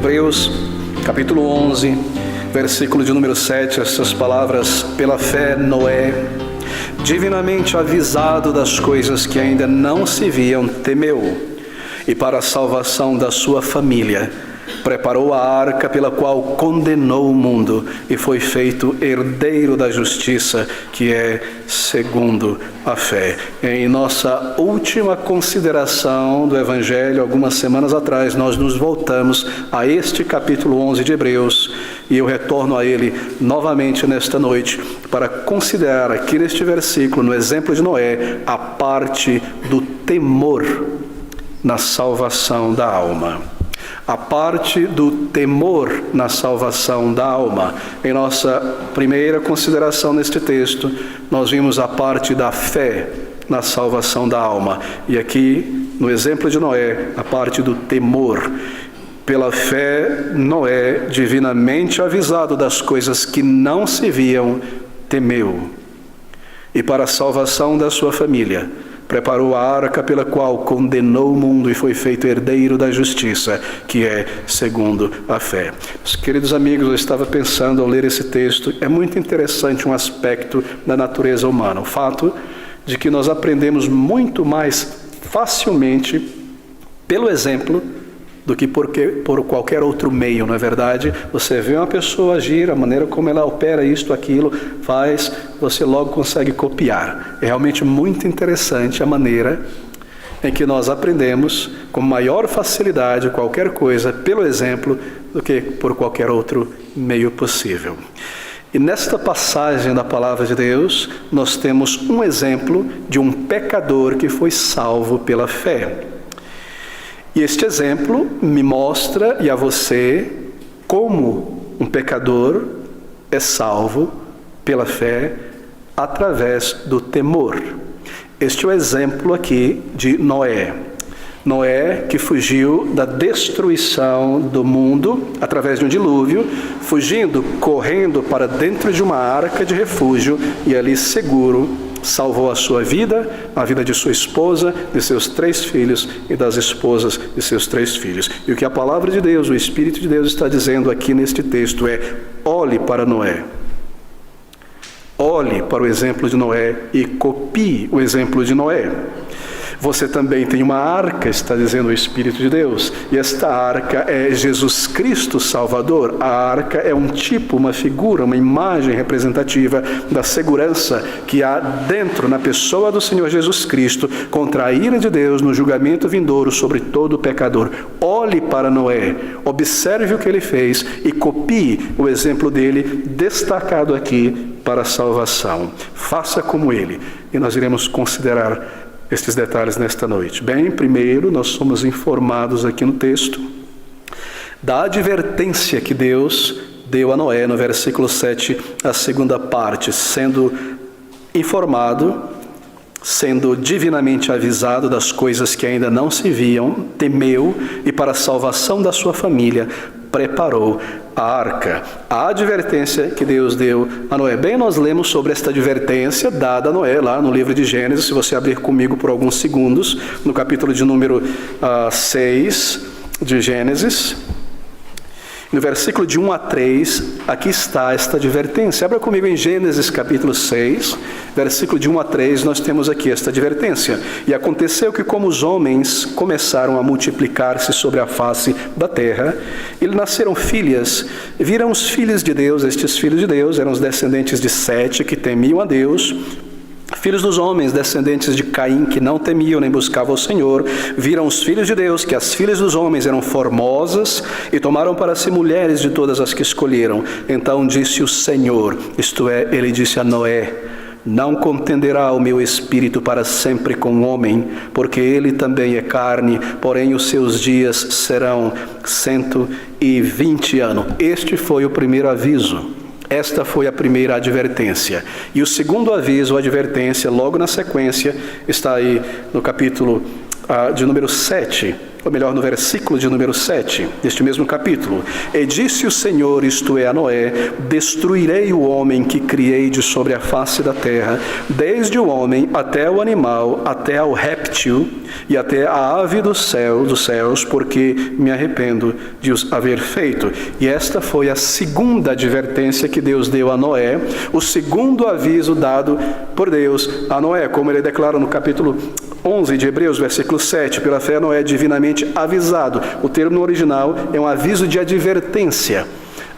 Hebreus, capítulo 11, versículo de número 7, essas palavras: pela fé Noé, divinamente avisado das coisas que ainda não se viam, temeu, e para a salvação da sua família, preparou a arca pela qual condenou o mundo e foi feito herdeiro da justiça, que é segundo a fé. Em nossa última consideração do Evangelho, algumas semanas atrás, nós nos voltamos a este capítulo 11 de Hebreus, e eu retorno a ele novamente nesta noite para considerar aqui neste versículo, no exemplo de Noé, a parte do temor na salvação da alma. A parte do temor na salvação da alma. Em nossa primeira consideração neste texto, nós vimos a parte da fé na salvação da alma. E aqui, no exemplo de Noé, a parte do temor. Pela fé, Noé, divinamente avisado das coisas que não se viam, temeu. E para a salvação da sua família, preparou a arca pela qual condenou o mundo e foi feito herdeiro da justiça, que é segundo a fé. Meus queridos amigos, eu estava pensando ao ler esse texto, é muito interessante um aspecto da natureza humana, o fato de que nós aprendemos muito mais facilmente pelo exemplo do que por qualquer outro meio, não é verdade? Você vê uma pessoa agir, a maneira como ela opera isto, aquilo, faz, você logo consegue copiar. É realmente muito interessante a maneira em que nós aprendemos com maior facilidade qualquer coisa pelo exemplo do que por qualquer outro meio possível. E nesta passagem da palavra de Deus, nós temos um exemplo de um pecador que foi salvo pela fé. E este exemplo me mostra, e a você, como um pecador é salvo pela fé através do temor. Este é o exemplo aqui de Noé. Noé, que fugiu da destruição do mundo através de um dilúvio, fugindo, correndo para dentro de uma arca de refúgio, e ali seguro salvou a sua vida, a vida de sua esposa, de seus 3 filhos e das esposas de seus 3 filhos. E o que a palavra de Deus, o Espírito de Deus está dizendo aqui neste texto é: olhe para Noé. Olhe para o exemplo de Noé e copie o exemplo de Noé. Você também tem uma arca, está dizendo o Espírito de Deus, e esta arca é Jesus Cristo Salvador. A arca é um tipo, uma figura, uma imagem representativa da segurança que há dentro, na pessoa do Senhor Jesus Cristo, contra a ira de Deus no julgamento vindouro sobre todo pecador. Olhe para Noé, observe o que ele fez e copie o exemplo dele, destacado aqui para a salvação. Faça como ele, e nós iremos considerar estes detalhes nesta noite. Bem, primeiro, nós somos informados aqui no texto da advertência que Deus deu a Noé, no versículo 7, a segunda parte, sendo informado, sendo divinamente avisado das coisas que ainda não se viam, temeu, e para a salvação da sua família, preparou a arca. A advertência que Deus deu a Noé. Bem, nós lemos sobre esta advertência dada a Noé lá no livro de Gênesis. Se você abrir comigo por alguns segundos, no capítulo de número 6 de Gênesis, no versículo de 1 a 3, aqui está esta advertência. Abra comigo em Gênesis capítulo 6, versículo de 1 a 3, nós temos aqui esta advertência. E aconteceu que, como os homens começaram a multiplicar-se sobre a face da terra, e lhe nasceram filhas, viram os filhos de Deus. Estes filhos de Deus eram os descendentes de Sete, que temiam a Deus. Filhos dos homens, descendentes de Caim, que não temiam nem buscavam o Senhor, viram os filhos de Deus, que as filhas dos homens eram formosas, e tomaram para si mulheres de todas as que escolheram. Então disse o Senhor, isto é, ele disse a Noé: não contenderá o meu espírito para sempre com o homem, porque ele também é carne, porém os seus dias serão 120 anos. Este foi o primeiro aviso. Esta foi a primeira advertência. E o segundo aviso, a advertência, logo na sequência, está aí no capítulo de número 7, ou melhor, no versículo de número 7, deste mesmo capítulo. E disse o Senhor, isto é, a Noé: destruirei o homem que criei de sobre a face da terra, desde o homem até o animal, até ao réptil e até a ave dos céus, porque me arrependo de os haver feito. E esta foi a segunda advertência que Deus deu a Noé, o segundo aviso dado por Deus a Noé, como ele declara no capítulo 11 de Hebreus, versículo 7, pela fé Noé é divinamente avisado. O termo no original é um aviso de advertência,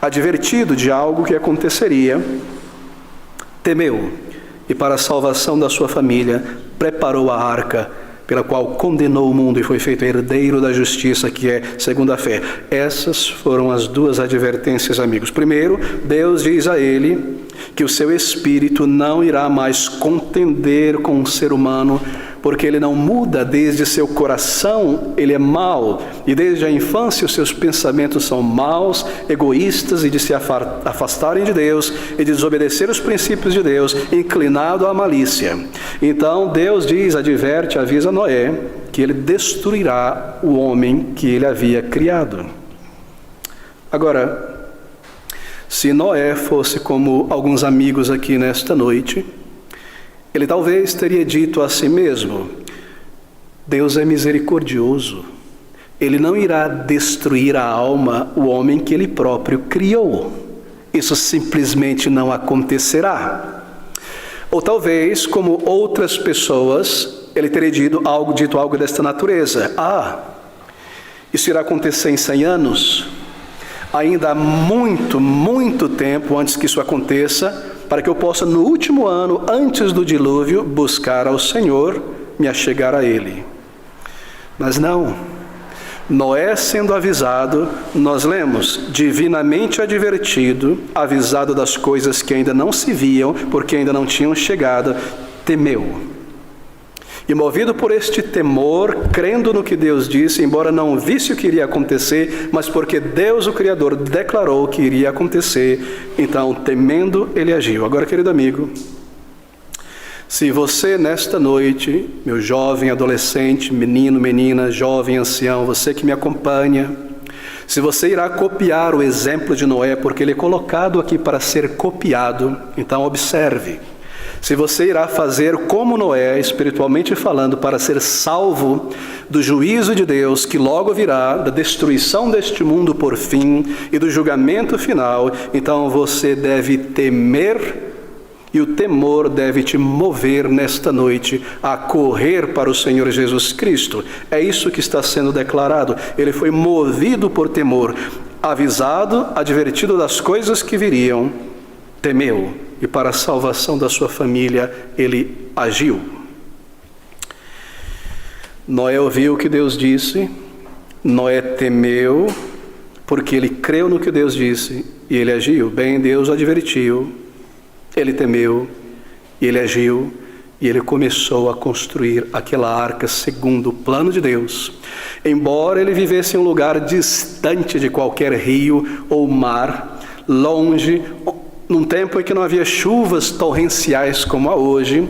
advertido de algo que aconteceria, temeu, e para a salvação da sua família, preparou a arca, pela qual condenou o mundo e foi feito herdeiro da justiça, que é segundo a fé. Essas foram as duas advertências, amigos. Primeiro, Deus diz a ele que o seu espírito não irá mais contender com o ser humano, porque ele não muda desde seu coração, ele é mau, e desde a infância os seus pensamentos são maus, egoístas, e de se afastarem de Deus, e de desobedecer os princípios de Deus, inclinado à malícia. Então Deus diz, adverte, avisa Noé, que ele destruirá o homem que ele havia criado. Agora, se Noé fosse como alguns amigos aqui nesta noite, ele talvez teria dito a si mesmo: Deus é misericordioso, Ele não irá destruir a alma, o homem que Ele próprio criou. Isso simplesmente não acontecerá. Ou talvez, como outras pessoas, ele teria dito algo desta natureza: isso irá acontecer em 100 anos, ainda há muito tempo antes que isso aconteça, para que eu possa, no último ano, antes do dilúvio, buscar ao Senhor, me achegar a Ele. Mas não. Noé, sendo avisado, nós lemos, divinamente advertido, avisado das coisas que ainda não se viam, porque ainda não tinham chegado, temeu. E movido por este temor, crendo no que Deus disse, embora não visse o que iria acontecer, mas porque Deus, o Criador, declarou que iria acontecer, então, temendo, ele agiu. Agora, querido amigo, se você nesta noite, meu jovem, adolescente, menino, menina, jovem, ancião, você que me acompanha, se você irá copiar o exemplo de Noé, porque ele é colocado aqui para ser copiado, então observe. Se você irá fazer como Noé, espiritualmente falando, para ser salvo do juízo de Deus que logo virá, da destruição deste mundo por fim e do julgamento final, então você deve temer, e o temor deve te mover nesta noite a correr para o Senhor Jesus Cristo. É isso que está sendo declarado. Ele foi movido por temor, avisado, advertido das coisas que viriam, temeu. E para a salvação da sua família, ele agiu. Noé ouviu o que Deus disse, Noé temeu, porque ele creu no que Deus disse, e ele agiu. Bem, Deus advertiu, ele temeu, e ele agiu, e ele começou a construir aquela arca segundo o plano de Deus. Embora ele vivesse em um lugar distante de qualquer rio ou mar, longe, num tempo em que não havia chuvas torrenciais como há hoje,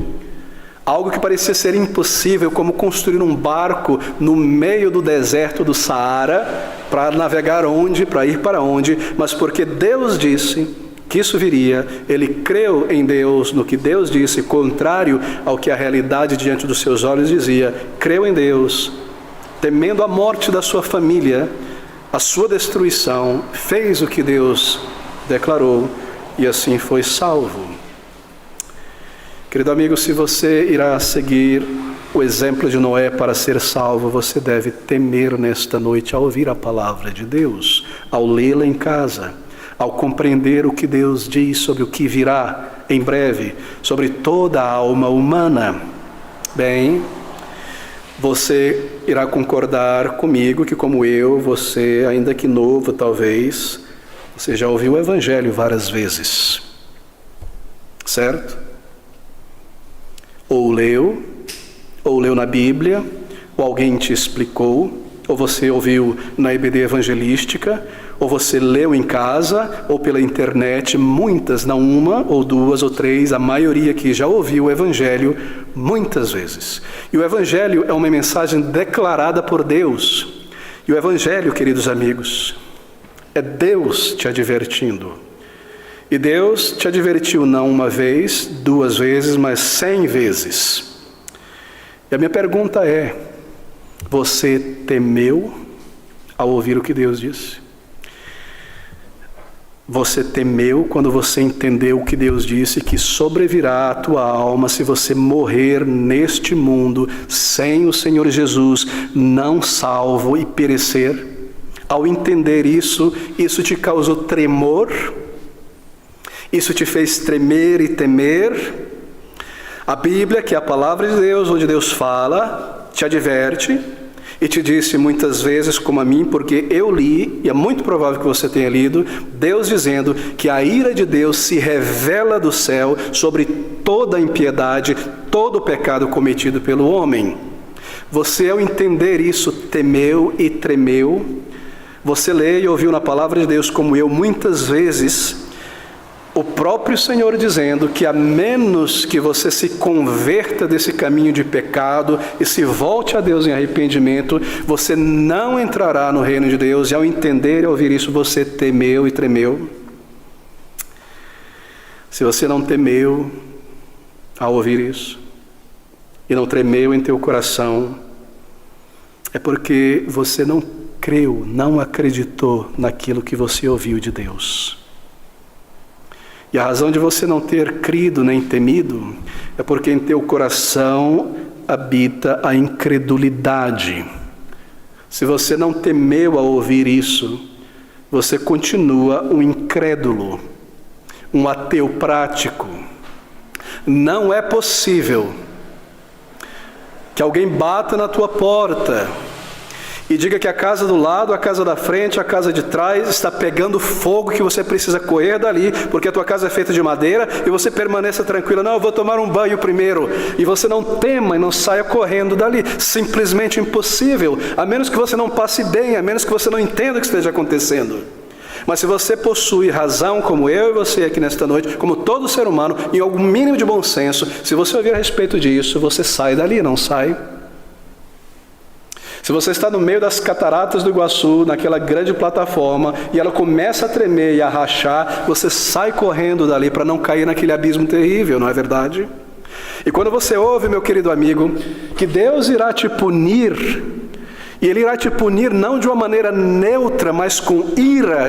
algo que parecia ser impossível, como construir um barco no meio do deserto do Saara, para navegar onde, para ir para onde, mas porque Deus disse que isso viria, ele creu em Deus, no que Deus disse, contrário ao que a realidade diante dos seus olhos dizia, creu em Deus, temendo a morte da sua família, a sua destruição, fez o que Deus declarou, e assim foi salvo. Querido amigo, se você irá seguir o exemplo de Noé para ser salvo, você deve temer nesta noite ao ouvir a palavra de Deus, ao lê-la em casa, ao compreender o que Deus diz sobre o que virá em breve, sobre toda a alma humana. Bem, você irá concordar comigo que, como eu, você, ainda que novo talvez, você já ouviu o Evangelho várias vezes, certo? Ou leu na Bíblia, ou alguém te explicou, ou você ouviu na EBD evangelística, ou você leu em casa, ou pela internet, muitas, não uma, ou duas, ou três, a maioria aqui já ouviu o Evangelho muitas vezes. E o Evangelho é uma mensagem declarada por Deus, E o Evangelho, queridos amigos, é Deus te advertindo. E Deus te advertiu não uma vez, 2 vezes, mas 100 vezes. E a minha pergunta é: você temeu ao ouvir o que Deus disse? Você temeu quando você entendeu o que Deus disse, que sobrevirá à tua alma se você morrer neste mundo sem o Senhor Jesus, não salvo e perecer? Ao entender isso, isso te causou tremor? Isso te fez tremer e temer? A Bíblia, que é a palavra de Deus, onde Deus fala, te adverte e te disse muitas vezes, como a mim, porque eu li, e é muito provável que você tenha lido, Deus dizendo que a ira de Deus se revela do céu sobre toda a impiedade, todo o pecado cometido pelo homem. Você, ao entender isso, temeu e tremeu. Você lê e ouviu na palavra de Deus, como eu, muitas vezes, o próprio Senhor dizendo que a menos que você se converta desse caminho de pecado e se volte a Deus em arrependimento, você não entrará no reino de Deus. E ao entender e ouvir isso, você temeu e tremeu. Se você não temeu ao ouvir isso e não tremeu em teu coração, é porque você não creu, não acreditou naquilo que você ouviu de Deus. E a razão de você não ter crido nem temido é porque em teu coração habita a incredulidade. Se você não temeu ao ouvir isso, você continua um incrédulo, um ateu prático. Não é possível que alguém bata na tua porta e diga que a casa do lado, a casa da frente, a casa de trás está pegando fogo, que você precisa correr dali, porque a tua casa é feita de madeira, e você permaneça tranquila. Não, eu vou tomar um banho primeiro. E você não tema e não saia correndo dali. Simplesmente impossível, a menos que você não passe bem, a menos que você não entenda o que esteja acontecendo. Mas se você possui razão, como eu e você aqui nesta noite, como todo ser humano, em algum mínimo de bom senso, se você ouvir a respeito disso, você sai dali, não sai? Se você está no meio das cataratas do Iguaçu, naquela grande plataforma, e ela começa a tremer e a rachar, você sai correndo dali para não cair naquele abismo terrível, não é verdade? E quando você ouve, meu querido amigo, que Deus irá te punir, e Ele irá te punir não de uma maneira neutra, mas com ira,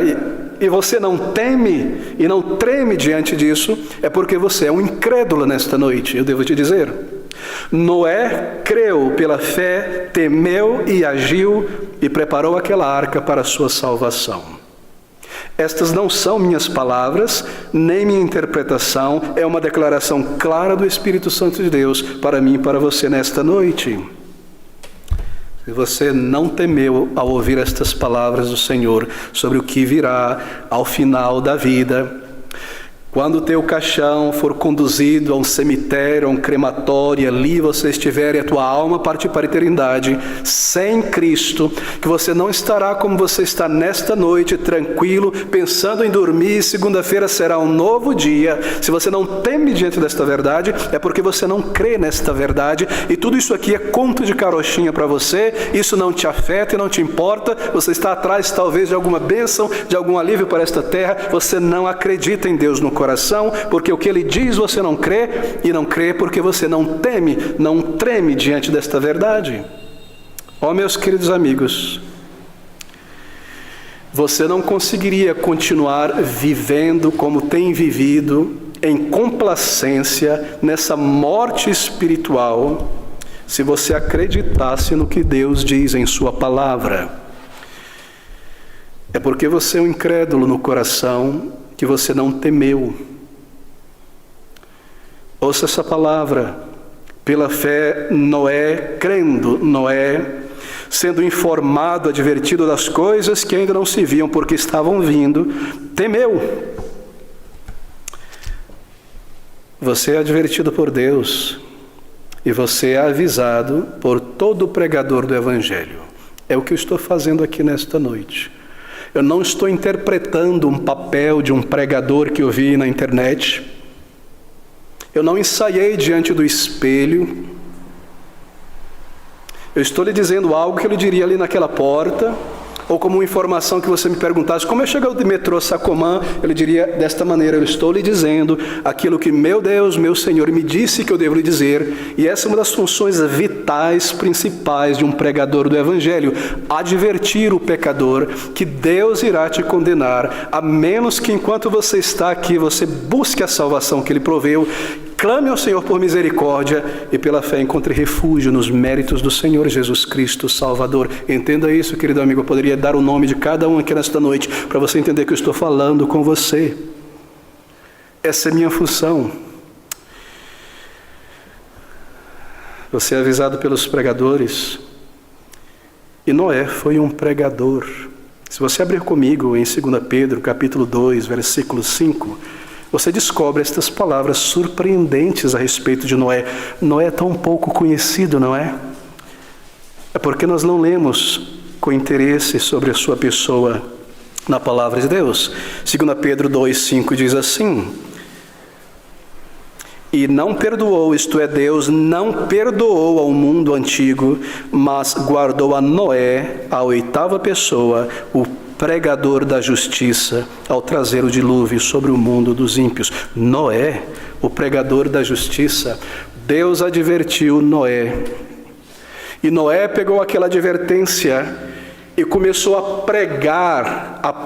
e você não teme e não treme diante disso, é porque você é um incrédulo nesta noite, eu devo te dizer. Noé creu pela fé, temeu e agiu e preparou aquela arca para a sua salvação. Estas não são minhas palavras, nem minha interpretação, é uma declaração clara do Espírito Santo de Deus para mim e para você nesta noite. Se você não temeu ao ouvir estas palavras do Senhor sobre o que virá ao final da vida, quando o teu caixão for conduzido a um cemitério, a um crematório, ali você estiver e a tua alma partir para a eternidade, sem Cristo, que você não estará como você está nesta noite, tranquilo, pensando em dormir, segunda-feira será um novo dia. Se você não teme diante desta verdade, é porque você não crê nesta verdade, e tudo isso aqui é conto de carochinha para você, isso não te afeta e não te importa, você está atrás talvez de alguma bênção, de algum alívio para esta terra, você não acredita em Deus no coração, porque o que Ele diz você não crê, e não crê porque você não teme, não treme diante desta verdade. Ó, meus queridos amigos, você não conseguiria continuar vivendo como tem vivido, em complacência, nessa morte espiritual, se você acreditasse no que Deus diz em sua palavra. É porque você é um incrédulo no coração, que você não temeu. Ouça essa palavra. Pela fé, Noé, crendo, Noé, sendo informado, advertido das coisas que ainda não se viam, porque estavam vindo, temeu. Você é advertido por Deus, e você é avisado por todo pregador do Evangelho. É o que eu estou fazendo aqui nesta noite. Eu não estou interpretando um papel de um pregador que eu vi na internet. Eu não ensaiei diante do espelho. Eu estou lhe dizendo algo que eu lhe diria ali naquela porta, ou como uma informação que você me perguntasse, como eu chego ao metrô Sacomã, eu lhe diria desta maneira: eu estou lhe dizendo aquilo que meu Deus, meu Senhor me disse que eu devo lhe dizer. E essa é uma das funções vitais, principais de um pregador do Evangelho: advertir o pecador que Deus irá te condenar, a menos que enquanto você está aqui, você busque a salvação que Ele proveu, clame ao Senhor por misericórdia e pela fé encontre refúgio nos méritos do Senhor Jesus Cristo Salvador. Entenda isso, querido amigo. Eu poderia dar o nome de cada um aqui nesta noite para você entender que eu estou falando com você. Essa é minha função. Você é avisado pelos pregadores. E Noé foi um pregador. Se você abrir comigo em 2 Pedro, capítulo 2, versículo 5... você descobre estas palavras surpreendentes a respeito de Noé. Noé é tão pouco conhecido, não é? É porque nós não lemos com interesse sobre a sua pessoa na palavra de Deus. 2 Pedro 2,5 diz assim: e não perdoou, isto é, Deus não perdoou ao mundo antigo, mas guardou a Noé, a oitava pessoa, o pregador da justiça, ao trazer o dilúvio sobre o mundo dos ímpios. Noé, o pregador da justiça. Deus advertiu Noé. E Noé pegou aquela advertência e começou a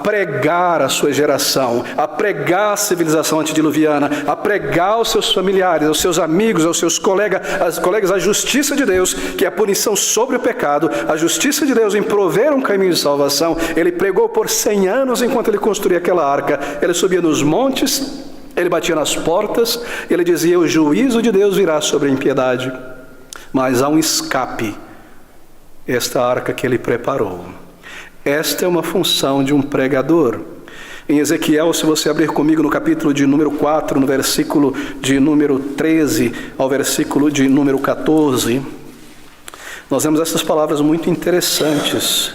pregar a sua geração, a pregar a civilização antediluviana, a pregar aos seus familiares, aos seus amigos, aos seus colegas, a justiça de Deus, que é a punição sobre o pecado, a justiça de Deus em prover um caminho de salvação. Ele pregou por 100 anos enquanto ele construía aquela arca. Ele subia nos montes, ele batia nas portas, ele dizia: o juízo de Deus virá sobre a impiedade, mas há um escape. Esta arca que ele preparou. Esta é uma função de um pregador. Em Ezequiel, se você abrir comigo no capítulo de número 4, no versículo de número 13 ao versículo de número 14, nós vemos essas palavras muito interessantes.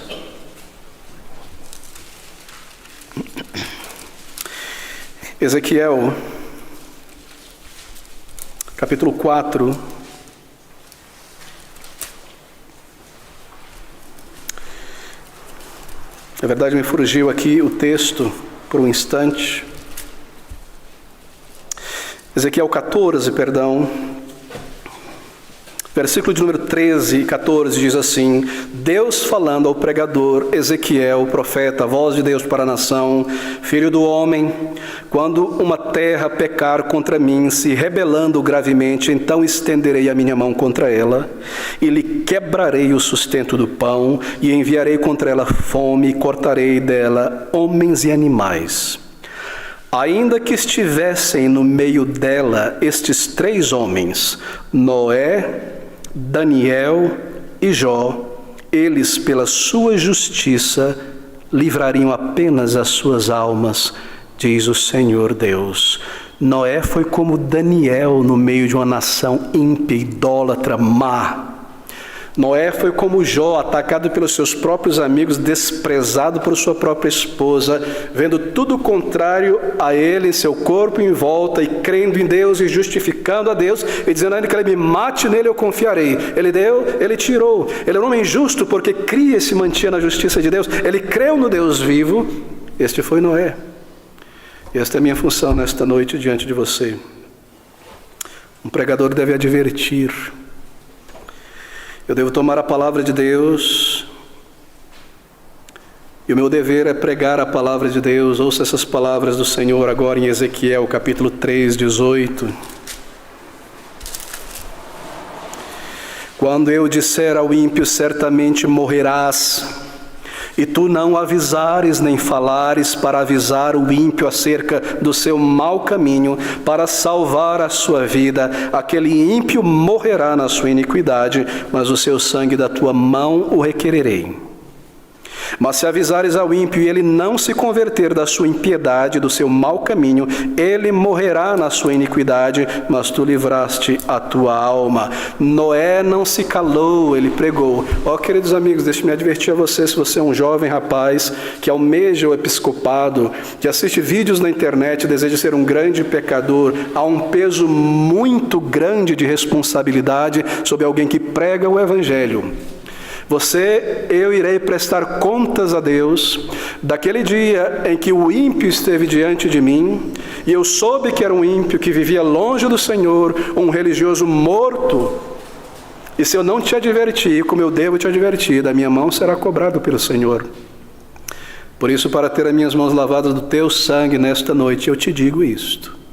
Ezequiel, capítulo 4, na verdade, me fugiu aqui o texto por um instante. Ezequiel 14, versículo de número 13 e 14 diz assim: Deus falando ao pregador Ezequiel, profeta, voz de Deus para a nação: filho do homem, quando uma terra pecar contra mim, se rebelando gravemente, então estenderei a minha mão contra ela, e lhe quebrarei o sustento do pão, e enviarei contra ela fome, e cortarei dela homens e animais. Ainda que estivessem no meio dela estes 3 homens, Noé, Daniel e Jó, eles pela sua justiça livrariam apenas as suas almas, diz o Senhor Deus. Noé foi como Daniel no meio de uma nação ímpia, idólatra, má. Noé foi como Jó, atacado pelos seus próprios amigos, desprezado por sua própria esposa, vendo tudo contrário a ele, em seu corpo em volta, e crendo em Deus e justificando a Deus, e dizendo a ele que ele me mate, nele eu confiarei. Ele deu, ele tirou. Ele é um homem justo porque cria e se mantinha na justiça de Deus. Ele creu no Deus vivo. Este foi Noé. E esta é a minha função nesta noite diante de você. Um pregador deve advertir. Eu devo tomar a palavra de Deus, e o meu dever é pregar a palavra de Deus. Ouça essas palavras do Senhor agora em Ezequiel, capítulo 3, 18. Quando eu disser ao ímpio, certamente morrerás, e tu não avisares nem falares para avisar o ímpio acerca do seu mau caminho, para salvar a sua vida, aquele ímpio morrerá na sua iniquidade, mas o seu sangue da tua mão o requererei. Mas se avisares ao ímpio e ele não se converter da sua impiedade, do seu mau caminho, ele morrerá na sua iniquidade, mas tu livraste a tua alma. Noé não se calou, ele pregou. Queridos amigos, deixe-me advertir a você, se você é um jovem rapaz que almeja o episcopado, que assiste vídeos na internet e deseja ser um grande pecador, há um peso muito grande de responsabilidade sobre alguém que prega o Evangelho. Eu irei prestar contas a Deus daquele dia em que o ímpio esteve diante de mim, e eu soube que era um ímpio que vivia longe do Senhor, um religioso morto. E se eu não te advertir, como eu devo te advertir, da minha mão será cobrado pelo Senhor. Por isso, para ter as minhas mãos lavadas do teu sangue nesta noite, eu te digo isto.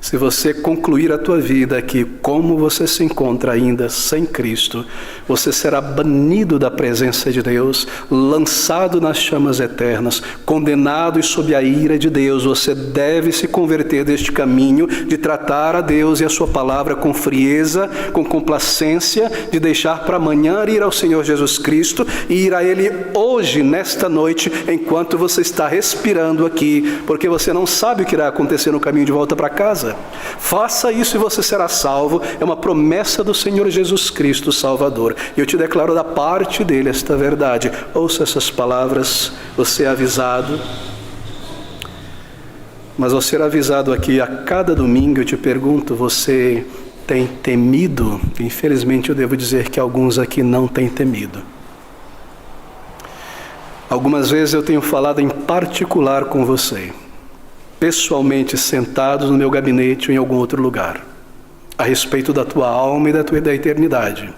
Se você concluir a tua vida aqui como você se encontra ainda sem Cristo, você será banido da presença de Deus, lançado nas chamas eternas, condenado e sob a ira de Deus. Você deve se converter deste caminho de tratar a Deus e a sua palavra com frieza, com complacência, de deixar para amanhã ir ao Senhor Jesus Cristo e ir a Ele hoje, nesta noite, enquanto você está respirando aqui, porque você não sabe o que irá acontecer no caminho de volta para casa. Faça isso e você será salvo. É uma promessa do Senhor Jesus Cristo, Salvador. E eu te declaro da parte dele esta verdade. Ouça essas palavras, você é avisado. Mas ao ser avisado aqui a cada domingo, eu te pergunto, você tem temido? Infelizmente eu devo dizer que alguns aqui não têm temido. Algumas vezes eu tenho falado em particular com você, pessoalmente sentados no meu gabinete ou em algum outro lugar, a respeito da tua alma e da eternidade.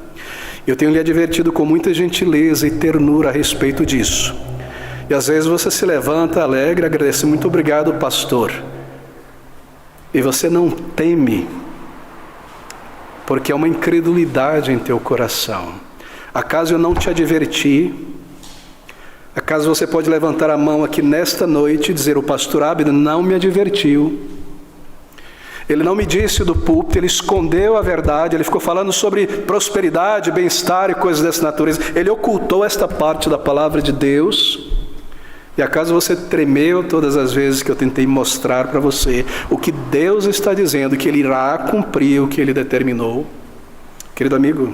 Eu tenho lhe advertido com muita gentileza e ternura a respeito disso. E às vezes você se levanta alegre, agradece, muito obrigado, pastor. E você não teme, porque é uma incredulidade em teu coração. Acaso eu não te adverti? Acaso você pode levantar a mão aqui nesta noite e dizer: o pastor Abner não me advertiu, ele não me disse do púlpito, ele escondeu a verdade, ele ficou falando sobre prosperidade, bem-estar e coisas dessa natureza, ele ocultou esta parte da palavra de Deus. E acaso você tremeu todas as vezes que eu tentei mostrar para você o que Deus está dizendo, que Ele irá cumprir o que Ele determinou? Querido amigo,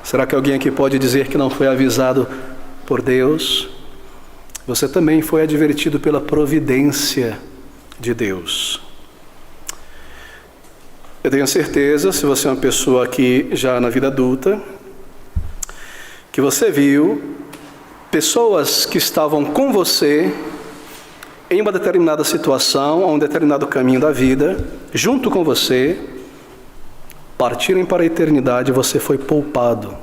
será que alguém aqui pode dizer que não foi avisado por Deus? Você também foi advertido pela providência de Deus. Eu tenho certeza, se você é uma pessoa aqui já na vida adulta, que você viu pessoas que estavam com você em uma determinada situação, a um determinado caminho da vida, junto com você, partirem para a eternidade e você foi poupado.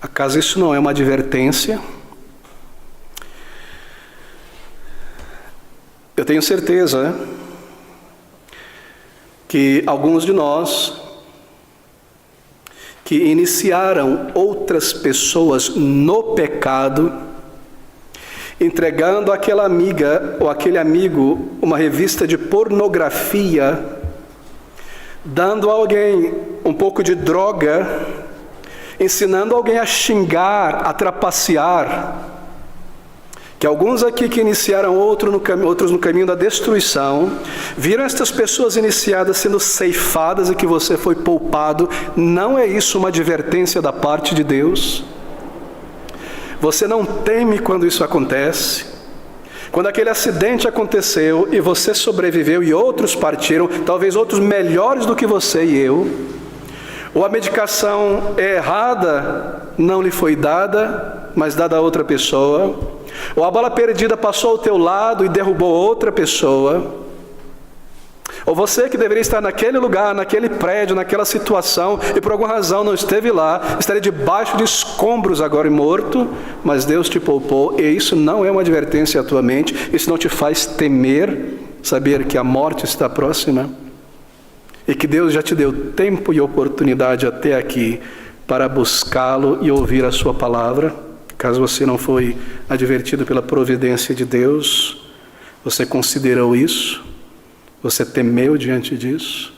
Acaso isso não é uma advertência? Eu tenho certeza que alguns de nós que iniciaram outras pessoas no pecado, entregando àquela amiga ou aquele amigo uma revista de pornografia, dando a alguém um pouco de droga, ensinando alguém a xingar, a trapacear, que alguns aqui que iniciaram outros no caminho da destruição, viram estas pessoas iniciadas sendo ceifadas e que você foi poupado. Não é isso uma advertência da parte de Deus? Você não teme quando isso acontece? Quando aquele acidente aconteceu e você sobreviveu e outros partiram, talvez outros melhores do que você e eu, ou a medicação errada não lhe foi dada, mas dada a outra pessoa, ou a bala perdida passou ao teu lado e derrubou outra pessoa, ou você que deveria estar naquele lugar, naquele prédio, naquela situação, e por alguma razão não esteve lá, estaria debaixo de escombros agora e morto, mas Deus te poupou. E isso não é uma advertência à tua mente? Isso não te faz temer, saber que a morte está próxima? E que Deus já te deu tempo e oportunidade até aqui para buscá-lo e ouvir a sua palavra? Caso você não foi advertido pela providência de Deus, você considerou isso? Você temeu diante disso?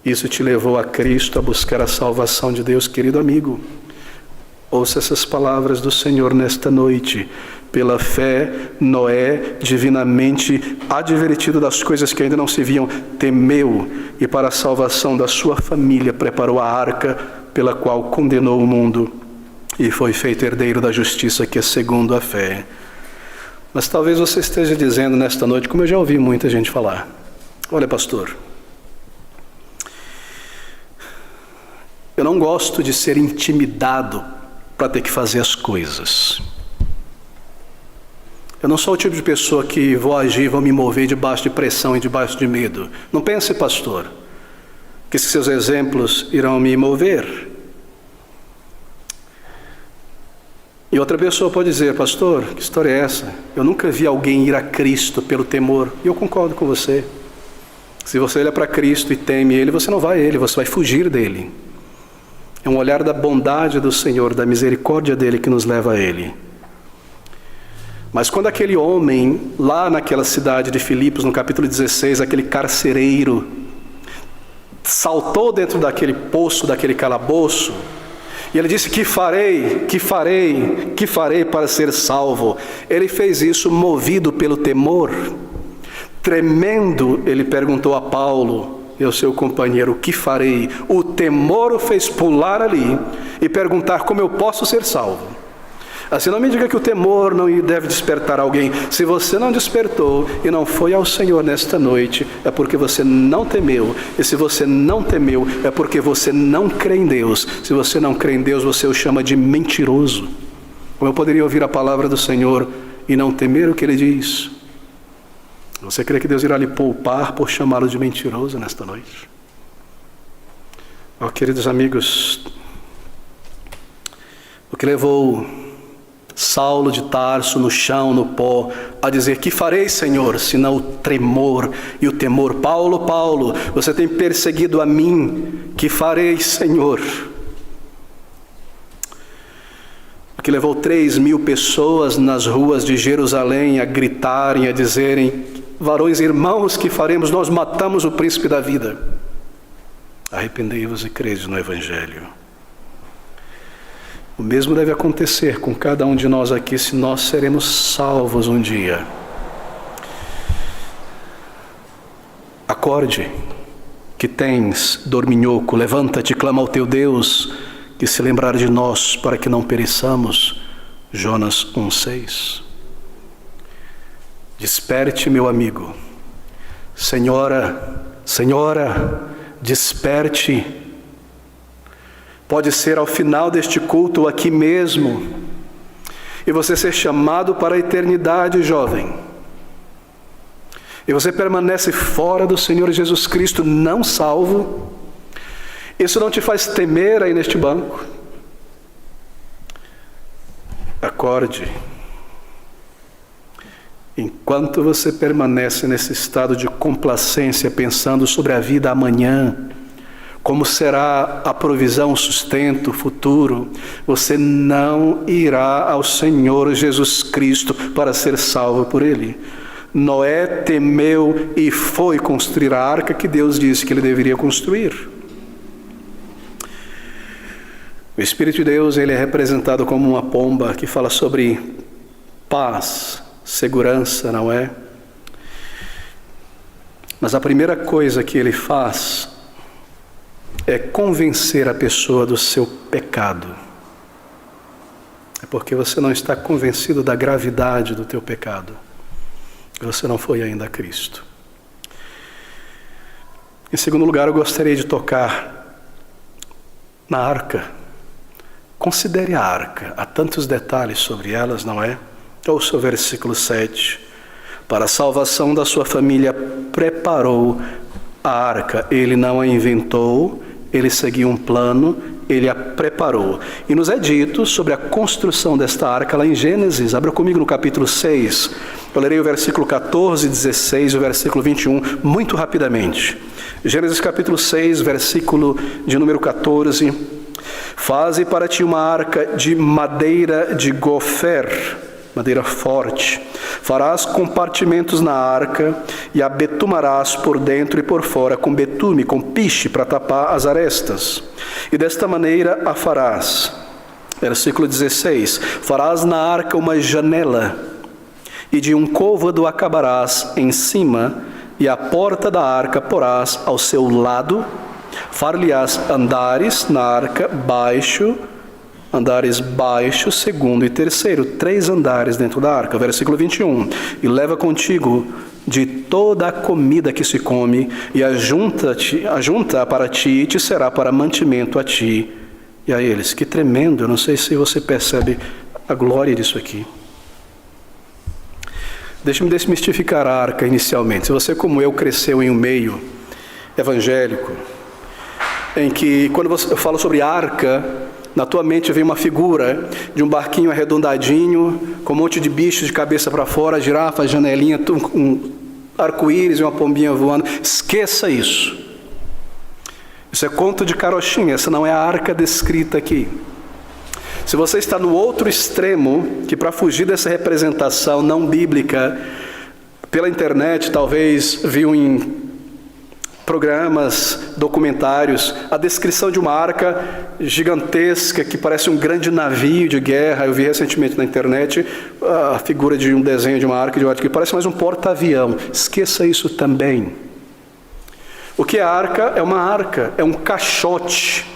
Isso te levou a Cristo, a buscar a salvação de Deus? Querido amigo, ouça essas palavras do Senhor nesta noite. Pela fé, Noé, divinamente advertido das coisas que ainda não se viam, temeu e para a salvação da sua família preparou a arca pela qual condenou o mundo e foi feito herdeiro da justiça, que é segundo a fé. Mas talvez você esteja dizendo nesta noite, como eu já ouvi muita gente falar: olha, pastor, Eu não gosto de ser intimidado para ter que fazer as coisas. Eu não sou o tipo de pessoa que vou agir, vou me mover debaixo de pressão e debaixo de medo. Não pense, pastor, que seus exemplos irão me mover. E outra pessoa pode dizer, pastor, que história é essa? Eu nunca vi alguém ir a Cristo pelo temor. E eu concordo com você. Se você olha para Cristo e teme Ele, você não vai a Ele, você vai fugir dEle. É um olhar da bondade do Senhor, da misericórdia dEle que nos leva a Ele. Mas quando aquele homem, lá naquela cidade de Filipos, no capítulo 16, aquele carcereiro, saltou dentro daquele poço, daquele calabouço, e ele disse, que farei para ser salvo? Ele fez isso movido pelo temor. Tremendo, ele perguntou a Paulo e ao seu companheiro, o que farei? O temor o fez pular ali e perguntar como eu posso ser salvo. Assim, não me diga que o temor não deve despertar alguém. Se você não despertou e não foi ao Senhor nesta noite, é porque você não temeu. E se você não temeu, é porque você não crê em Deus. Se você não crê em Deus, você o chama de mentiroso. Como eu poderia ouvir a palavra do Senhor e não temer o que Ele diz? Você crê que Deus irá lhe poupar por chamá-lo de mentiroso nesta noite? Oh, queridos amigos, o que levou Saulo de Tarso no chão, no pó, a dizer, que farei, Senhor, senão o tremor e o temor? Paulo, Paulo, você tem perseguido a mim, que farei, Senhor? O que levou 3.000 pessoas nas ruas de Jerusalém a gritarem, a dizerem, varões irmãos, que faremos? Nós matamos o príncipe da vida. Arrependei-vos e crede no Evangelho. O mesmo deve acontecer com cada um de nós aqui, se nós seremos salvos um dia. Acorde, que tens, dorminhoco, levanta-te, clama ao teu Deus, que se lembrar de nós para que não pereçamos. Jonas 1,6. Desperte, meu amigo. Senhora, desperte. Pode ser ao final deste culto ou aqui mesmo, e você ser chamado para a eternidade, jovem. E você permanece fora do Senhor Jesus Cristo, não salvo. Isso não te faz temer aí neste banco? Acorde. Enquanto você permanece nesse estado de complacência, pensando sobre a vida amanhã, como será a provisão, o sustento, o futuro, você não irá ao Senhor Jesus Cristo para ser salvo por Ele. Noé temeu e foi construir a arca que Deus disse que ele deveria construir. O Espírito de Deus, ele é representado como uma pomba que fala sobre paz, segurança, não é? Mas a primeira coisa que ele faz é convencer a pessoa do seu pecado. É porque você não está convencido da gravidade do teu pecado. Você não foi ainda a Cristo. Em segundo lugar, eu gostaria de tocar na arca. Considere a arca. Há tantos detalhes sobre elas, não é? Ouça o versículo 7. Para a salvação da sua família preparou a arca. Ele não a inventou, ele seguiu um plano, ele a preparou. E nos é dito sobre a construção desta arca lá em Gênesis. Abra comigo no capítulo 6. Eu lerei o versículo 14, 16 e o versículo 21 muito rapidamente. Gênesis capítulo 6, versículo de número 14. Faze para ti uma arca de madeira de gofer, madeira forte. Farás compartimentos na arca e a betumarás por dentro e por fora com betume, com piche para tapar as arestas. E desta maneira a farás. Versículo 16. Farás na arca uma janela e de um côvado acabarás em cima e a porta da arca porás ao seu lado. Far-lhe-ás andares na arca andares baixo, segundo e terceiro, 3 andares dentro da arca. Versículo 21. E leva contigo de toda a comida que se come, e ajunta para ti, e te será para mantimento a ti e a eles. Que tremendo, eu não sei se você percebe a glória disso aqui. Deixa-me desmistificar a arca inicialmente. Se você, como eu, cresceu em um meio evangélico, em que quando eu falo sobre arca, na tua mente vem uma figura de um barquinho arredondadinho, com um monte de bichos de cabeça para fora, girafa, janelinha, um arco-íris e uma pombinha voando. Esqueça isso. Isso é conto de carochinha, essa não é a arca descrita aqui. Se você está no outro extremo, que para fugir dessa representação não bíblica, pela internet talvez viu em programas, documentários, a descrição de uma arca gigantesca que parece um grande navio de guerra. Eu vi recentemente na internet a figura de um desenho de uma arca que parece mais um porta-avião. Esqueça isso também. O que é arca? É uma arca, é um caixote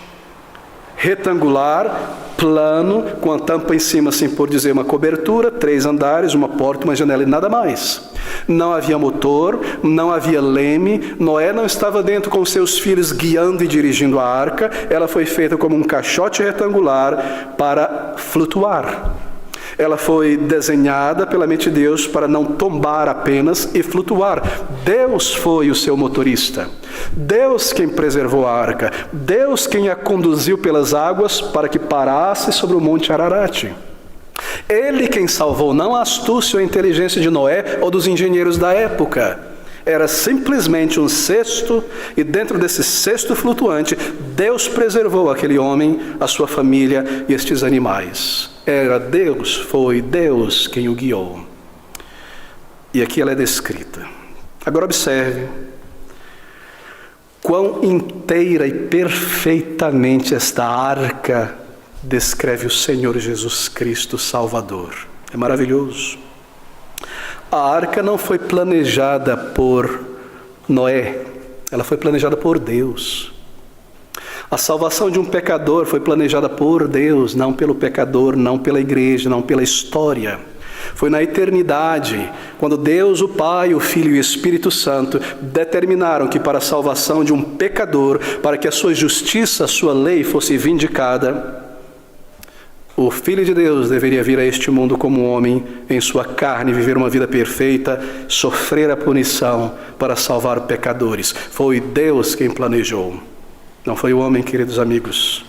retangular, plano, com a tampa em cima, assim por dizer, uma cobertura, 3 andares, uma porta, uma janela e nada mais. Não havia motor, não havia leme. Noé não estava dentro com seus filhos guiando e dirigindo a arca. Ela foi feita como um caixote retangular para flutuar. Ela foi desenhada pela mente de Deus para não tombar apenas e flutuar. Deus foi o seu motorista. Deus quem preservou a arca. Deus quem a conduziu pelas águas para que parasse sobre o monte Ararat. Ele quem salvou, não a astúcia ou a inteligência de Noé ou dos engenheiros da época. Era simplesmente um cesto, e dentro desse cesto flutuante, Deus preservou aquele homem, a sua família e estes animais. Era Deus, foi Deus quem o guiou. E aqui ela é descrita. Agora observe quão inteira e perfeitamente esta arca descreve o Senhor Jesus Cristo Salvador. É maravilhoso. A arca não foi planejada por Noé, ela foi planejada por Deus. A salvação de um pecador foi planejada por Deus, não pelo pecador, não pela igreja, não pela história. Foi na eternidade, quando Deus, o Pai, o Filho e o Espírito Santo determinaram que para a salvação de um pecador, para que a sua justiça, a sua lei fosse vindicada, o Filho de Deus deveria vir a este mundo como homem, em sua carne, viver uma vida perfeita, sofrer a punição para salvar pecadores. Foi Deus quem planejou, não foi o homem, queridos amigos.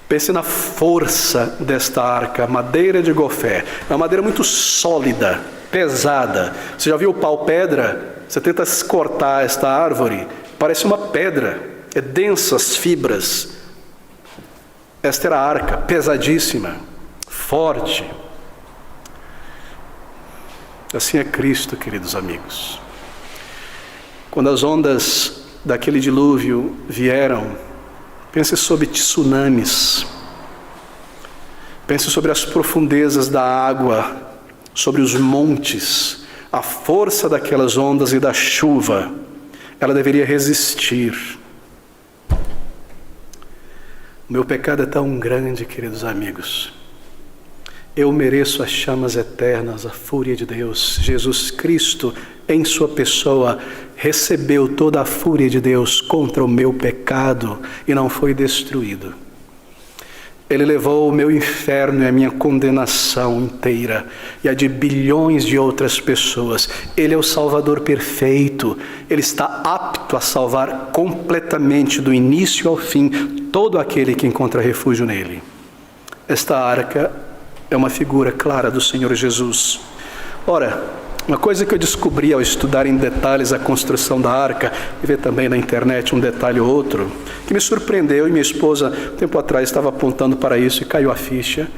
Pense na força desta arca, madeira de gofé. É uma madeira muito sólida, pesada. Você já viu o pau-pedra? Você tenta cortar esta árvore, parece uma pedra, é densa as fibras. Esta era a arca, pesadíssima, forte. Assim é Cristo, queridos amigos. Quando as ondas daquele dilúvio vieram, pense sobre tsunamis. Pense sobre as profundezas da água, sobre os montes, a força daquelas ondas e da chuva. Ela deveria resistir. O meu pecado é tão grande, queridos amigos. Eu mereço as chamas eternas, a fúria de Deus. Jesus Cristo, em sua pessoa, recebeu toda a fúria de Deus contra o meu pecado e não foi destruído. Ele levou o meu inferno e a minha condenação inteira e a de bilhões de outras pessoas. Ele é o Salvador perfeito. Ele está apto a salvar completamente, do início ao fim, todo aquele que encontra refúgio nele. Esta arca é uma figura clara do Senhor Jesus. Ora, uma coisa que eu descobri ao estudar em detalhes a construção da arca, e ver também na internet um detalhe ou outro, que me surpreendeu, e minha esposa, um tempo atrás, estava apontando para isso e caiu a ficha,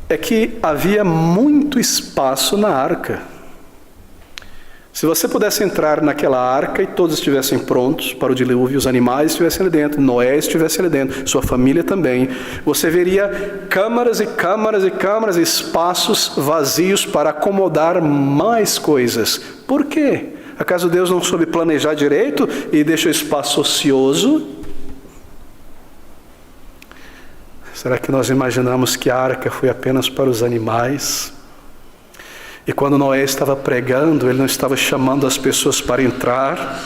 é que havia muito espaço na arca. Se você pudesse entrar naquela arca e todos estivessem prontos para o dilúvio, os animais estivessem ali dentro, Noé estivesse ali dentro, sua família também, você veria câmaras e câmaras e câmaras, espaços vazios para acomodar mais coisas. Por quê? Acaso Deus não soube planejar direito e deixou espaço ocioso? Será que nós imaginamos que a arca foi apenas para os animais? E quando Noé estava pregando, ele não estava chamando as pessoas para entrar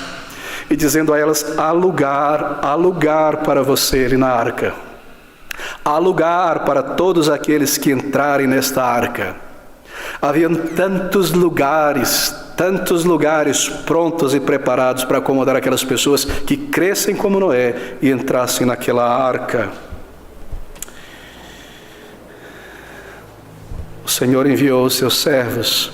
e dizendo a elas: há lugar para você ali na arca. Há lugar para todos aqueles que entrarem nesta arca. Haviam tantos lugares prontos e preparados para acomodar aquelas pessoas que crescem como Noé e entrassem naquela arca. O Senhor enviou os seus servos,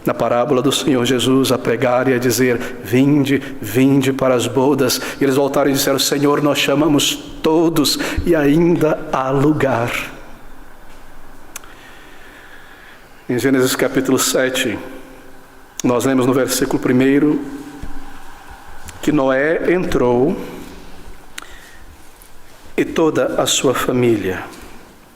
na parábola do Senhor Jesus, a pregar e a dizer: vinde, vinde para as bodas. E eles voltaram e disseram: Senhor, nós chamamos todos e ainda há lugar. Em Gênesis capítulo 7, nós lemos no versículo 1 que Noé entrou e toda a sua família.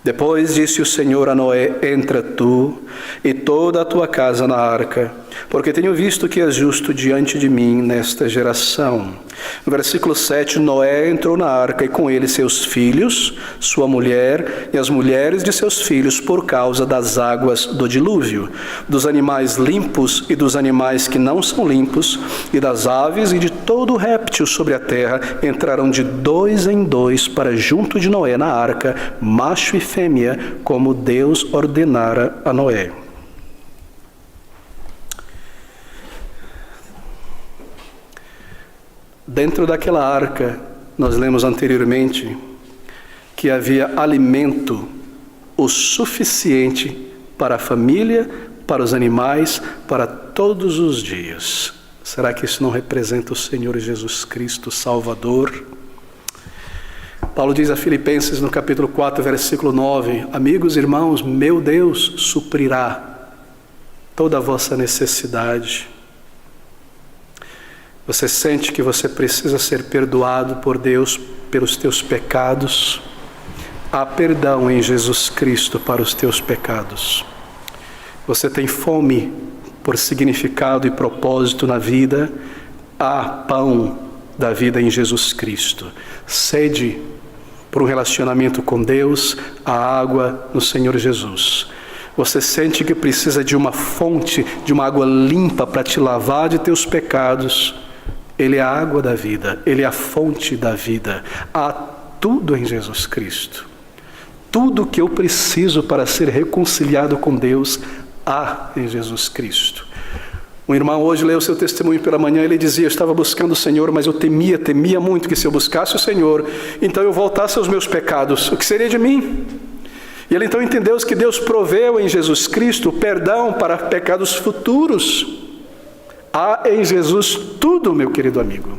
Depois disse o Senhor a Noé: entra tu e toda a tua casa na arca, porque tenho visto que és justo diante de mim nesta geração. No versículo 7, Noé entrou na arca e com ele seus filhos, sua mulher e as mulheres de seus filhos, por causa das águas do dilúvio, dos animais limpos e dos animais que não são limpos, e das aves e de todo réptil sobre a terra, entraram de 2 em 2 para junto de Noé na arca, macho e fêmea, como Deus ordenara a Noé. Dentro daquela arca, nós lemos anteriormente que havia alimento o suficiente para a família, para os animais, para todos os dias. Será que isso não representa o Senhor Jesus Cristo, Salvador? Paulo diz a Filipenses no capítulo 4, versículo 9: amigos, irmãos, meu Deus suprirá toda a vossa necessidade. Você sente que você precisa ser perdoado por Deus pelos teus pecados? Há perdão em Jesus Cristo para os teus pecados. Você tem fome por significado e propósito na vida? Há pão da vida em Jesus Cristo. Sede por um relacionamento com Deus? Há água no Senhor Jesus. Você sente que precisa de uma fonte, de uma água limpa para te lavar de teus pecados? Ele é a água da vida, Ele é a fonte da vida. Há tudo em Jesus Cristo. Tudo que eu preciso para ser reconciliado com Deus, há em Jesus Cristo. Um irmão hoje leu seu testemunho pela manhã, ele dizia: eu estava buscando o Senhor, mas eu temia muito que se eu buscasse o Senhor, então eu voltasse aos meus pecados, o que seria de mim? E ele então entendeu que Deus proveu em Jesus Cristo perdão para pecados futuros. Há em Jesus tudo, meu querido amigo.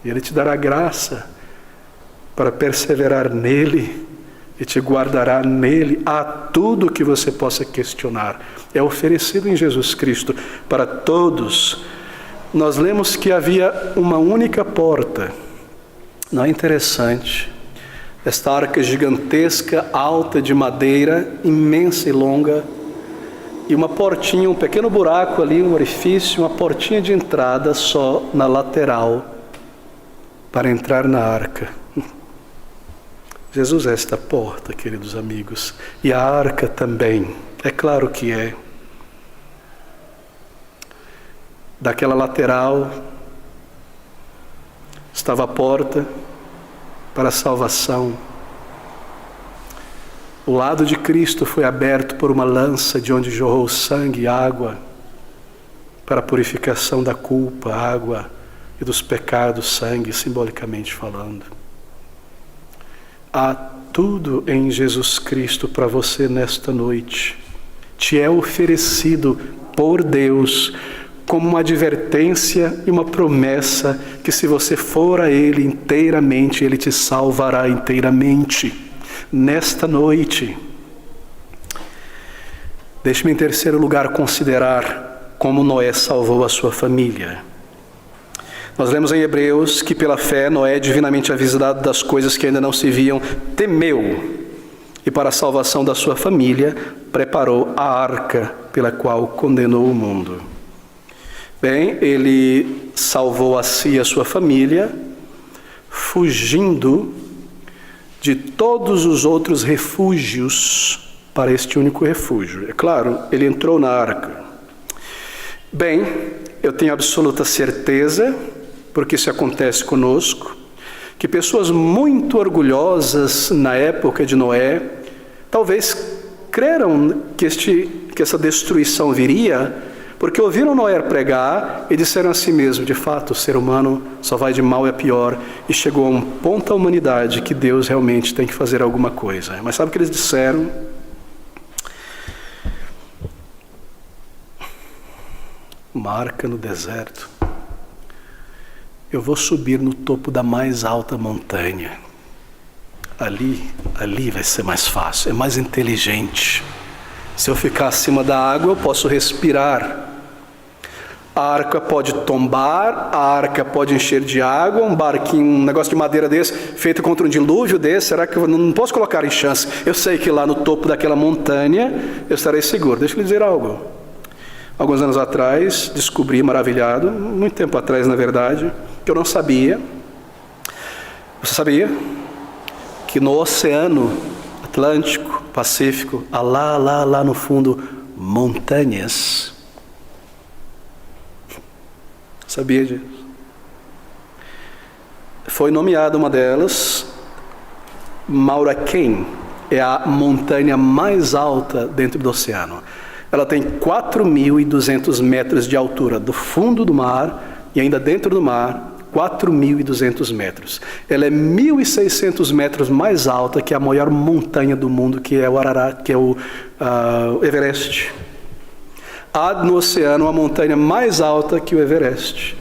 E Ele te dará graça para perseverar nele e te guardará nele. Há tudo que você possa questionar. É oferecido em Jesus Cristo para todos. Nós lemos que havia uma única porta. Não é interessante? Esta arca gigantesca, alta, de madeira, imensa e longa, e uma portinha, um pequeno buraco ali, um orifício, uma portinha de entrada só na lateral para entrar na arca. Jesus é esta porta, queridos amigos, e a arca também, é claro que é. Daquela lateral estava a porta para a salvação. O lado de Cristo foi aberto por uma lança de onde jorrou sangue e água para a purificação da culpa, água e dos pecados, sangue, simbolicamente falando. Há tudo em Jesus Cristo para você nesta noite. Te é oferecido por Deus como uma advertência e uma promessa que, se você for a Ele inteiramente, Ele te salvará inteiramente. Nesta noite, deixe-me em terceiro lugar considerar como Noé salvou a sua família. Nós lemos em Hebreus que pela fé Noé, divinamente avisado das coisas que ainda não se viam, temeu e para a salvação da sua família preparou a arca pela qual condenou o mundo. Bem, ele salvou a si e a sua família, fugindo de todos os outros refúgios para este único refúgio. É claro, ele entrou na arca. Bem, eu tenho absoluta certeza, porque isso acontece conosco, que pessoas muito orgulhosas na época de Noé, talvez creram que essa destruição viria, porque ouviram Noé pregar e disseram a si mesmo, de fato, o ser humano só vai de mal a pior, e chegou a um ponto da humanidade que Deus realmente tem que fazer alguma coisa. Mas sabe o que eles disseram? Uma arca no deserto. Eu vou subir no topo da mais alta montanha. Ali vai ser mais fácil, é mais inteligente. Se eu ficar acima da água, eu posso respirar. A arca pode tombar, a arca pode encher de água, um barquinho, um negócio de madeira desse, feito contra um dilúvio desse, será que eu não posso colocar em chance? Eu sei que lá no topo daquela montanha eu estarei seguro. Deixa eu lhe dizer algo. Alguns anos atrás, descobri, maravilhado, muito tempo atrás, na verdade, que eu não sabia. Você sabia que no Oceano Atlântico, Pacífico, há lá no fundo, montanhas? Sabia disso? Foi nomeada uma delas, Maura Kane, é a montanha mais alta dentro do oceano. Ela tem 4.200 metros de altura do fundo do mar e ainda dentro do mar, 4.200 metros. Ela é 1.600 metros mais alta que a maior montanha do mundo, que é o Ararat, que é o Everest. Há no oceano uma montanha mais alta que o Everest.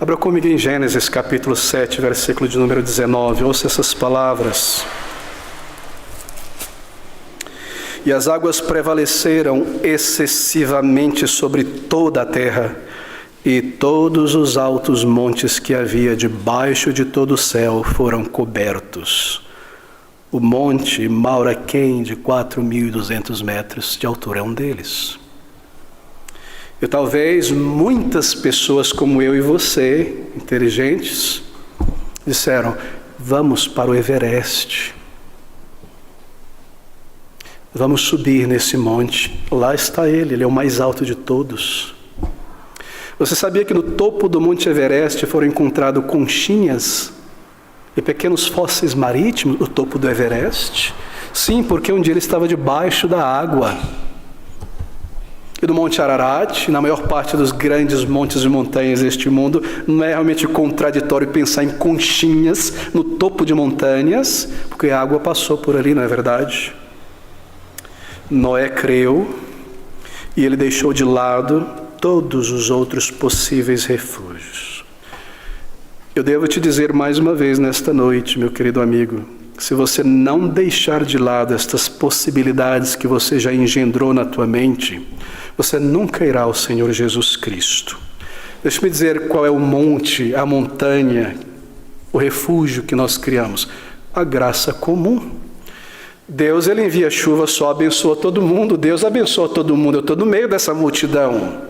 Abra comigo em Gênesis capítulo 7, versículo de número 19. Ouça essas palavras. E as águas prevaleceram excessivamente sobre toda a terra, e todos os altos montes que havia debaixo de todo o céu foram cobertos. O monte Maura Kane, de 4.200 metros de altura, é um deles. E talvez muitas pessoas como eu e você, inteligentes, disseram, vamos para o Everest. Vamos subir nesse monte. Lá está ele é o mais alto de todos. Você sabia que no topo do Monte Everest foram encontrados conchinhas e pequenos fósseis marítimos, o topo do Everest? Sim, porque um dia ele estava debaixo da água. E do Monte Ararat, na maior parte dos grandes montes e montanhas deste mundo, não é realmente contraditório pensar em conchinhas no topo de montanhas, porque a água passou por ali, não é verdade? Noé creu e ele deixou de lado todos os outros possíveis refúgios. Eu devo te dizer mais uma vez nesta noite, meu querido amigo, se você não deixar de lado estas possibilidades que você já engendrou na tua mente, você nunca irá ao Senhor Jesus Cristo. Deixa-me dizer qual é o monte, a montanha, o refúgio que nós criamos. A graça comum. Deus, ele envia chuva, só abençoa todo mundo. Deus abençoa todo mundo. Eu estou no meio dessa multidão.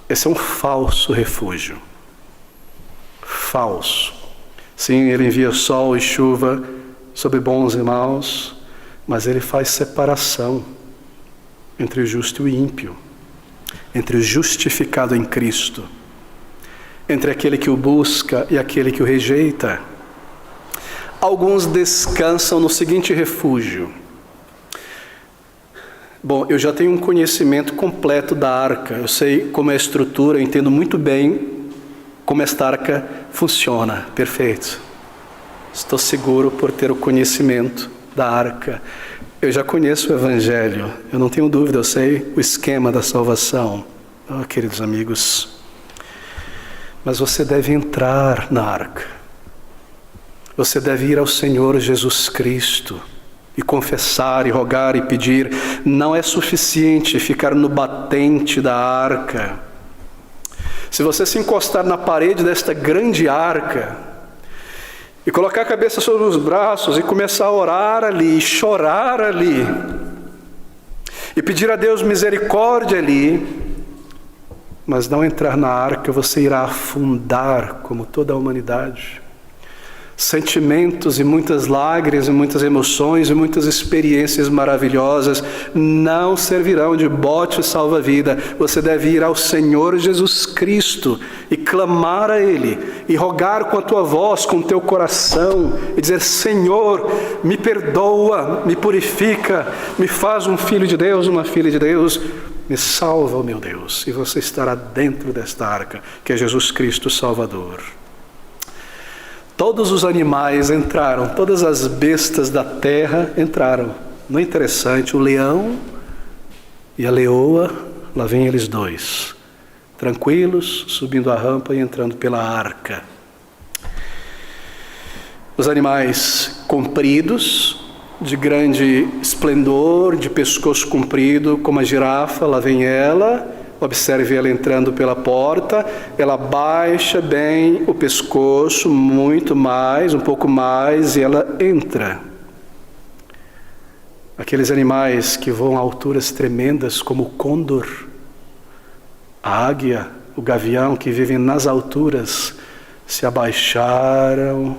Esse é um falso refúgio. Falso. Sim, ele envia sol e chuva sobre bons e maus, mas ele faz separação entre o justo e o ímpio, entre o justificado em Cristo, entre aquele que o busca e aquele que o rejeita. Alguns descansam no seguinte refúgio. Bom, eu já tenho um conhecimento completo da arca. Eu sei como é a estrutura, eu entendo muito bem como esta arca funciona. Perfeito. Estou seguro por ter o conhecimento da arca. Eu já conheço o Evangelho. Eu não tenho dúvida, eu sei o esquema da salvação. Oh, queridos amigos. Mas você deve entrar na arca. Você deve ir ao Senhor Jesus Cristo e confessar, e rogar, e pedir. Não é suficiente ficar no batente da arca. Se você se encostar na parede desta grande arca e colocar a cabeça sobre os braços e começar a orar ali, chorar ali, e pedir a Deus misericórdia ali, mas não entrar na arca, você irá afundar como toda a humanidade. sentimentos e muitas lágrimas e muitas emoções e muitas experiências maravilhosas não servirão de bote salva-vida. Você deve ir ao Senhor Jesus Cristo e clamar a Ele e rogar com a tua voz, com o teu coração e dizer: Senhor, me perdoa, me purifica, me faz um filho de Deus, uma filha de Deus, me salva, ó meu Deus, e você estará dentro desta arca que é Jesus Cristo Salvador. Todos os animais entraram, todas as bestas da terra entraram. Não é interessante? O leão e a leoa, lá vêm eles dois, tranquilos, subindo a rampa e entrando pela arca. Os animais compridos, de grande esplendor, de pescoço comprido, como a girafa, lá vem ela. Observe ela entrando pela porta, ela baixa bem o pescoço, muito mais, um pouco mais, e ela entra. Aqueles animais que voam a alturas tremendas, como o côndor, a águia, o gavião, que vivem nas alturas, se abaixaram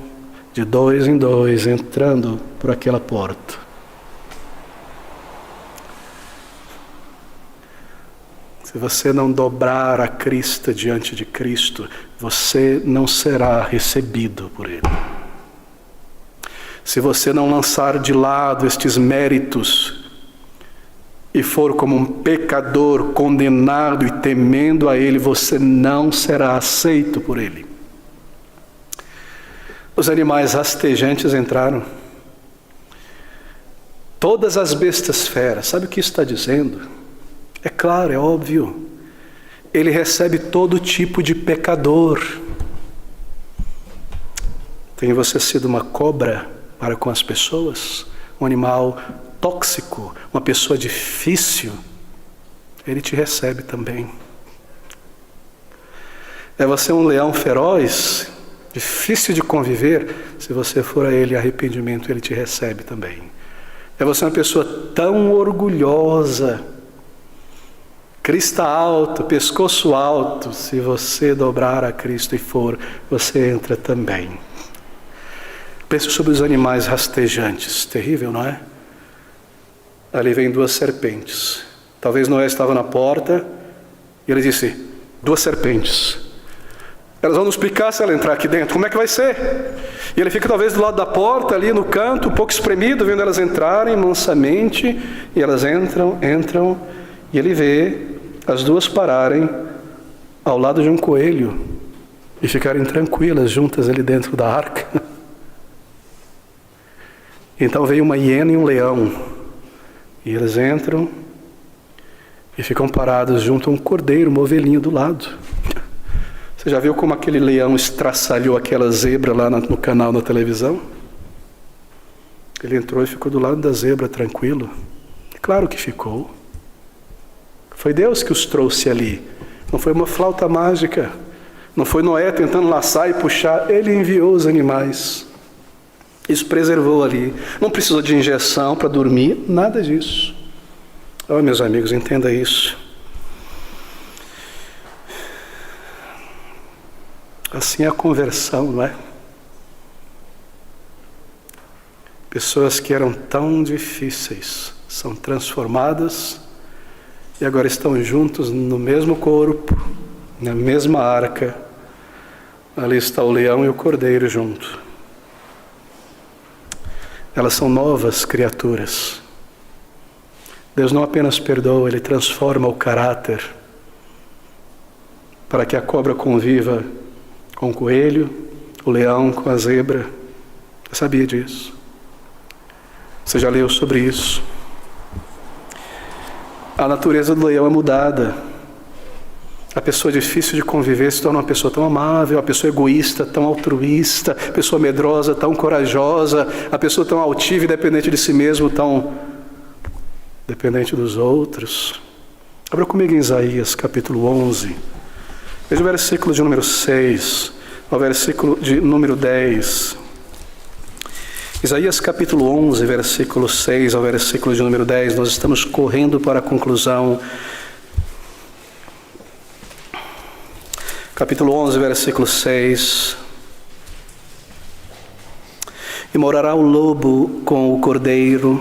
de dois em dois, entrando por aquela porta. Se você não dobrar a crista diante de Cristo, você não será recebido por Ele. Se você não lançar de lado estes méritos e for como um pecador condenado e temendo a Ele, você não será aceito por Ele. Os animais rastejantes entraram. Todas as bestas feras, sabe o que isso está dizendo? É claro, é óbvio. Ele recebe todo tipo de pecador. Tem você sido uma cobra para com as pessoas? Um animal tóxico? Uma pessoa difícil? Ele te recebe também. É você um leão feroz? Difícil de conviver? Se você for a Ele em arrependimento, Ele te recebe também. É você uma pessoa tão orgulhosa, crista alta, pescoço alto, se você dobrar a Cristo e for, você entra também. Pense sobre os animais rastejantes, terrível, não é? Ali vem duas serpentes. Talvez Noé estava na porta e ele disse: 2 serpentes. Elas vão nos picar se ela entrar aqui dentro, como é que vai ser? E ele fica talvez do lado da porta, ali no canto, um pouco espremido, vendo elas entrarem mansamente, e elas entram, e ele vê as duas pararem ao lado de um coelho e ficarem tranquilas juntas ali dentro da arca. Então veio uma hiena e um leão, e eles entram e ficam parados junto a um cordeiro, uma ovelhinha do lado. Você já viu como aquele leão estraçalhou aquela zebra lá no canal na televisão? Ele entrou e ficou do lado da zebra tranquilo. Claro que ficou. Foi Deus que os trouxe ali. Não foi uma flauta mágica. Não foi Noé tentando laçar e puxar. Ele enviou os animais. Isso preservou ali. Não precisou de injeção para dormir. Nada disso. Oh, meus amigos, entenda isso. Assim é a conversão, não é? Pessoas que eram tão difíceis são transformadas e agora estão juntos no mesmo corpo, na mesma arca. Ali está o leão e o cordeiro junto. Elas são novas criaturas. Deus não apenas perdoa, Ele transforma o caráter para que a cobra conviva com o coelho, o leão com a zebra. Eu sabia disso. Você já leu sobre isso? A natureza do leão é mudada. A pessoa difícil de conviver se torna uma pessoa tão amável, a pessoa egoísta, tão altruísta, a pessoa medrosa, tão corajosa, a pessoa tão altiva e dependente de si mesmo, tão dependente dos outros. Abra comigo em Isaías capítulo 11. Veja o versículo de número 6 ao versículo de número 10. Isaías capítulo 11, versículo 6 ao versículo de número 10. Nós estamos correndo para a conclusão. Capítulo 11, versículo 6. E morará o lobo com o cordeiro,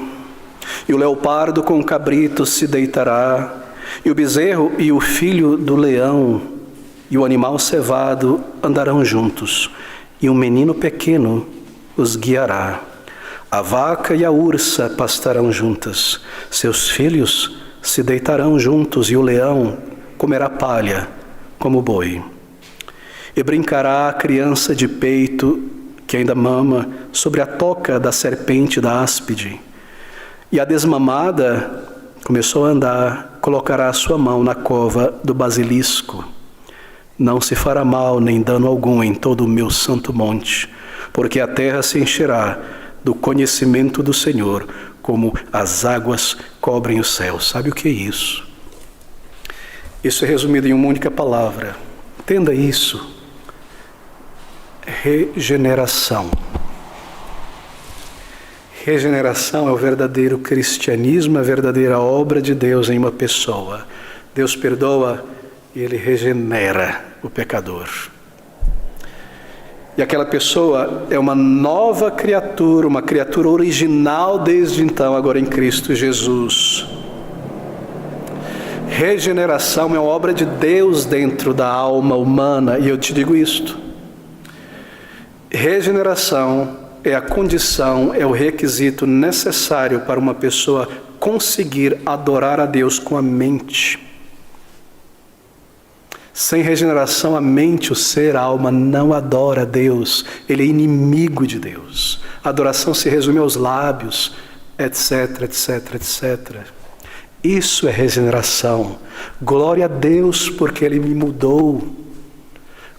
e o leopardo com o cabrito se deitará, e o bezerro e o filho do leão e o animal cevado andarão juntos, e um menino pequeno os guiará. A vaca e a ursa pastarão juntas, seus filhos se deitarão juntos, e o leão comerá palha como boi. E brincará a criança de peito que ainda mama sobre a toca da serpente da áspide. E a desmamada começou a andar, colocará a sua mão na cova do basilisco. Não se fará mal nem dano algum em todo o meu santo monte, porque a terra se encherá do conhecimento do Senhor, como as águas cobrem o céu. Sabe o que é isso? Isso é resumido em uma única palavra. Entenda isso. Regeneração. Regeneração é o verdadeiro cristianismo, a verdadeira obra de Deus em uma pessoa. Deus perdoa e Ele regenera o pecador. E aquela pessoa é uma nova criatura, uma criatura original desde então, agora em Cristo Jesus. Regeneração é uma obra de Deus dentro da alma humana, e eu te digo isto. Regeneração é a condição, é o requisito necessário para uma pessoa conseguir adorar a Deus com a mente. Sem regeneração, a mente, o ser, a alma não adora a Deus. Ele é inimigo de Deus. A adoração se resume aos lábios, etc, etc, etc. Isso é regeneração. Glória a Deus porque Ele me mudou.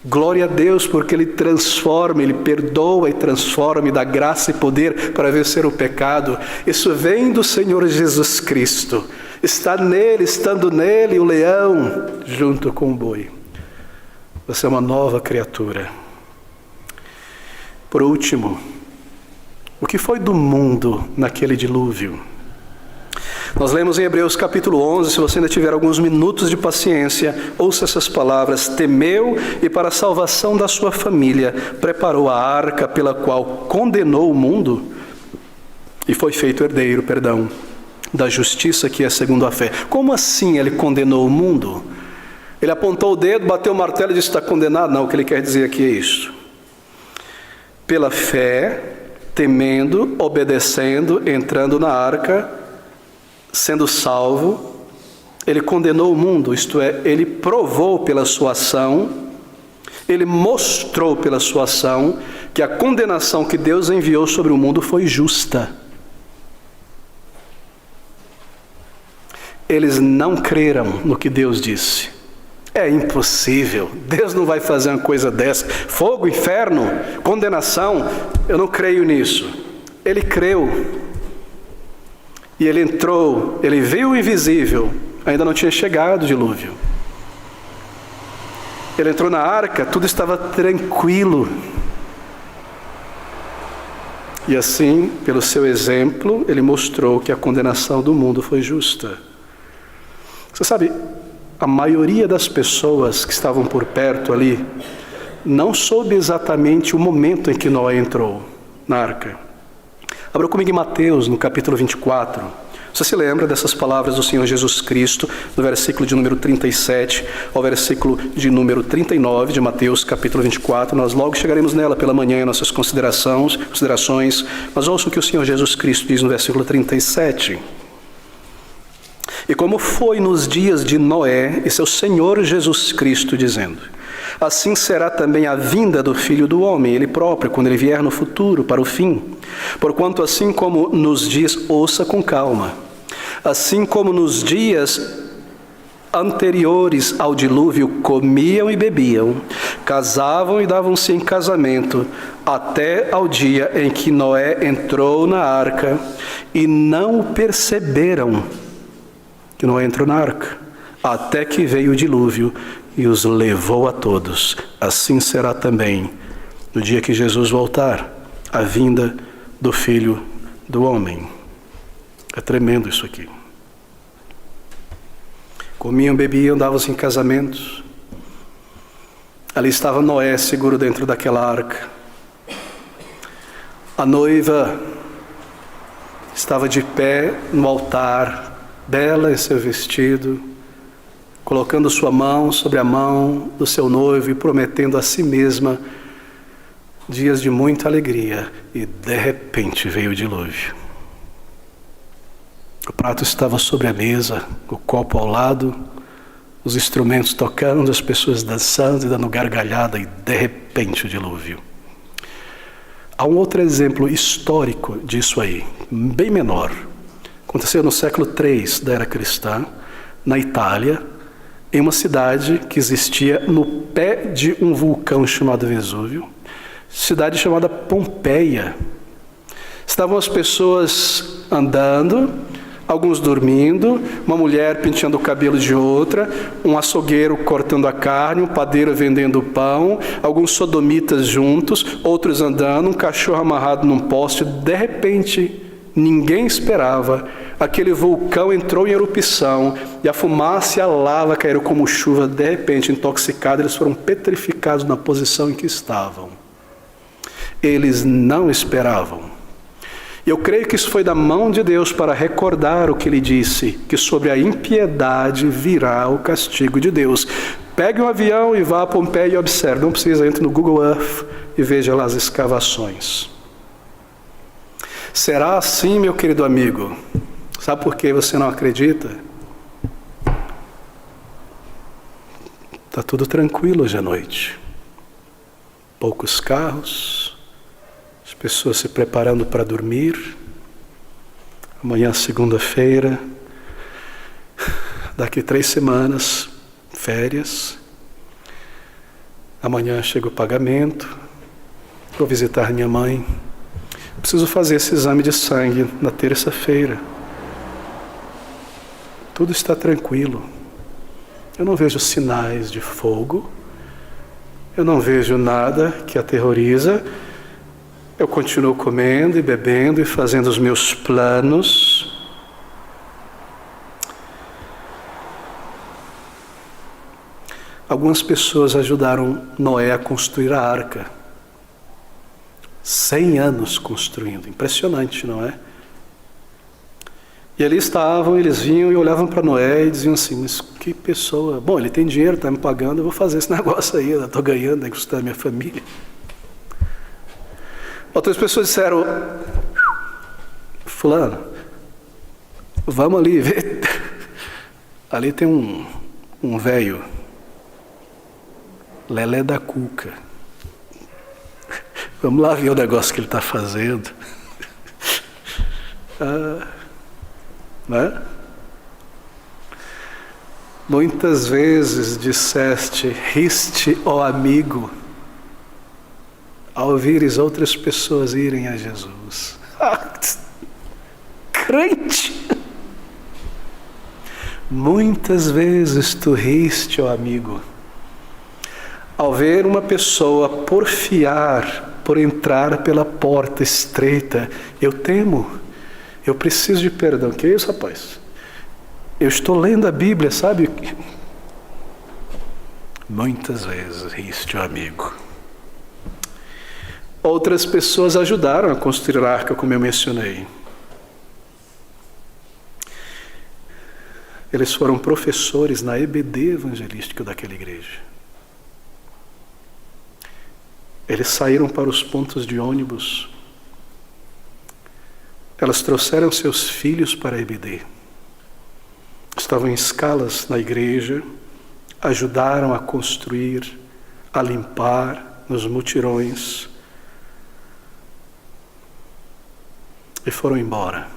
Glória a Deus porque Ele transforma, Ele perdoa e transforma, me dá graça e poder para vencer o pecado. Isso vem do Senhor Jesus Cristo. Está nele, estando nele, o leão junto com o boi. Você é uma nova criatura. Por último, o que foi do mundo naquele dilúvio? Nós lemos em Hebreus capítulo 11, se você ainda tiver alguns minutos de paciência, ouça essas palavras: temeu e para a salvação da sua família preparou a arca pela qual condenou o mundo e foi feito herdeiro, da justiça que é segundo a fé. Como assim ele condenou o mundo? Ele apontou o dedo, bateu o martelo e disse: está condenado? Não, o que ele quer dizer aqui é isso. Pela fé, temendo, obedecendo, entrando na arca, sendo salvo, ele condenou o mundo, isto é, ele provou pela sua ação, ele mostrou pela sua ação que a condenação que Deus enviou sobre o mundo foi justa. Eles não creram no que Deus disse. É impossível, Deus não vai fazer uma coisa dessa. Fogo, inferno, condenação, eu não creio nisso. Ele creu. E ele entrou, ele viu o invisível, ainda não tinha chegado o dilúvio. Ele entrou na arca, tudo estava tranquilo. E assim, pelo seu exemplo, ele mostrou que a condenação do mundo foi justa. Você sabe, a maioria das pessoas que estavam por perto ali não soube exatamente o momento em que Noé entrou na arca. Abra comigo em Mateus, no capítulo 24. Você se lembra dessas palavras do Senhor Jesus Cristo, do versículo de número 37 ao versículo de número 39 de Mateus, capítulo 24. Nós logo chegaremos nela pela manhã em nossas considerações. Mas ouça o que o Senhor Jesus Cristo diz no versículo 37. E como foi nos dias de Noé e seu Senhor Jesus Cristo, dizendo: assim será também a vinda do Filho do Homem, Ele próprio, quando Ele vier no futuro, para o fim. Porquanto assim como nos dias, ouça com calma, assim como nos dias anteriores ao dilúvio comiam e bebiam, casavam e davam-se em casamento, até ao dia em que Noé entrou na arca, e não o perceberam que Noé entrou na arca, até que veio o dilúvio e os levou a todos. Assim será também no dia que Jesus voltar, a vinda do Filho do Homem. É tremendo isso aqui. Comiam, bebiam, davam-se em casamentos. Ali estava Noé seguro dentro daquela arca. A noiva estava de pé no altar, bela em seu vestido, colocando sua mão sobre a mão do seu noivo e prometendo a si mesma dias de muita alegria. E de repente veio o dilúvio. O prato estava sobre a mesa, o copo ao lado, os instrumentos tocando, as pessoas dançando e dando gargalhada, e de repente o dilúvio. Há um outro exemplo histórico disso aí, bem menor. Aconteceu no século III da era cristã, na Itália, em uma cidade que existia no pé de um vulcão chamado Vesúvio, cidade chamada Pompeia. Estavam as pessoas andando, alguns dormindo, uma mulher penteando o cabelo de outra, um açougueiro cortando a carne, um padeiro vendendo pão, alguns sodomitas juntos, outros andando, um cachorro amarrado num poste. De repente, ninguém esperava, aquele vulcão entrou em erupção e a fumaça e a lava caíram como chuva. De repente, intoxicados, eles foram petrificados na posição em que estavam. Eles não esperavam. Eu creio que isso foi da mão de Deus para recordar o que ele disse, que sobre a impiedade virá o castigo de Deus. Pegue um avião e vá a Pompeia e observe. Não precisa, entre no Google Earth e veja lá as escavações. Será assim, meu querido amigo? Sabe por que você não acredita? Está tudo tranquilo hoje à noite. Poucos carros, as pessoas se preparando para dormir. Amanhã, segunda-feira, daqui 3 semanas, férias. Amanhã chega o pagamento. Vou visitar minha mãe. Preciso fazer esse exame de sangue na terça-feira. Tudo está tranquilo. Eu não vejo sinais de fogo. Eu não vejo nada que aterroriza. Eu continuo comendo e bebendo e fazendo os meus planos. Algumas pessoas ajudaram Noé a construir a arca. 100 anos construindo. Impressionante, não é? E ali estavam, eles vinham e olhavam para Noé e diziam assim: mas que pessoa... Bom, ele tem dinheiro, está me pagando, eu vou fazer esse negócio aí, eu estou ganhando, tem que custar a minha família. Outras pessoas disseram: fulano, vamos ali ver. Ali tem um velho, lelé da cuca. Vamos lá ver o negócio que ele está fazendo. Né? Muitas vezes disseste, riste, ó amigo, ao ouvires outras pessoas irem a Jesus. Crente! Muitas vezes tu riste, ó amigo, ao ver uma pessoa porfiar por entrar pela porta estreita. Eu temo, eu preciso de perdão. Que é isso, rapaz? Eu estou lendo a Bíblia, sabe? Muitas vezes riste, ó amigo. Outras pessoas ajudaram a construir a arca, como eu mencionei. Eles foram professores na EBD evangelística daquela igreja. Eles saíram para os pontos de ônibus. Elas trouxeram seus filhos para a EBD. Estavam em escalas na igreja, ajudaram a construir, a limpar nos mutirões. E foram embora.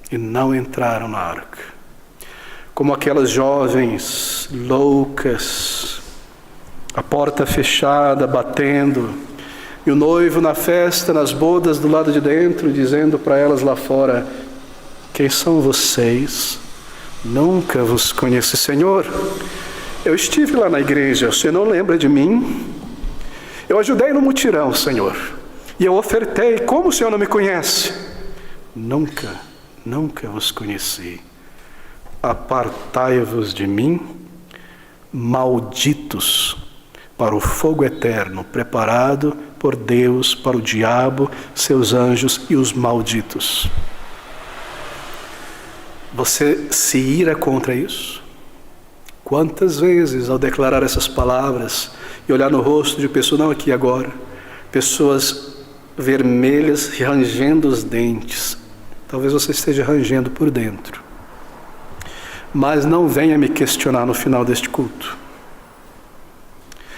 E não entraram na arca. Como aquelas jovens loucas, a porta fechada, batendo, e o noivo na festa, nas bodas do lado de dentro, dizendo para elas lá fora: quem são vocês? Nunca vos conheci. Senhor, eu estive lá na igreja, o Senhor não lembra de mim? Eu ajudei no mutirão, Senhor, e eu ofertei. Como o Senhor não me conhece? Nunca vos conheci. Apartai-vos de mim, malditos, para o fogo eterno, preparado por Deus, para o diabo, seus anjos e os malditos. Você se ira contra isso? Quantas vezes, ao declarar essas palavras e olhar no rosto de pessoas, não aqui agora, pessoas vermelhas rangendo os dentes, talvez você esteja rangendo por dentro, mas não venha me questionar no final deste culto.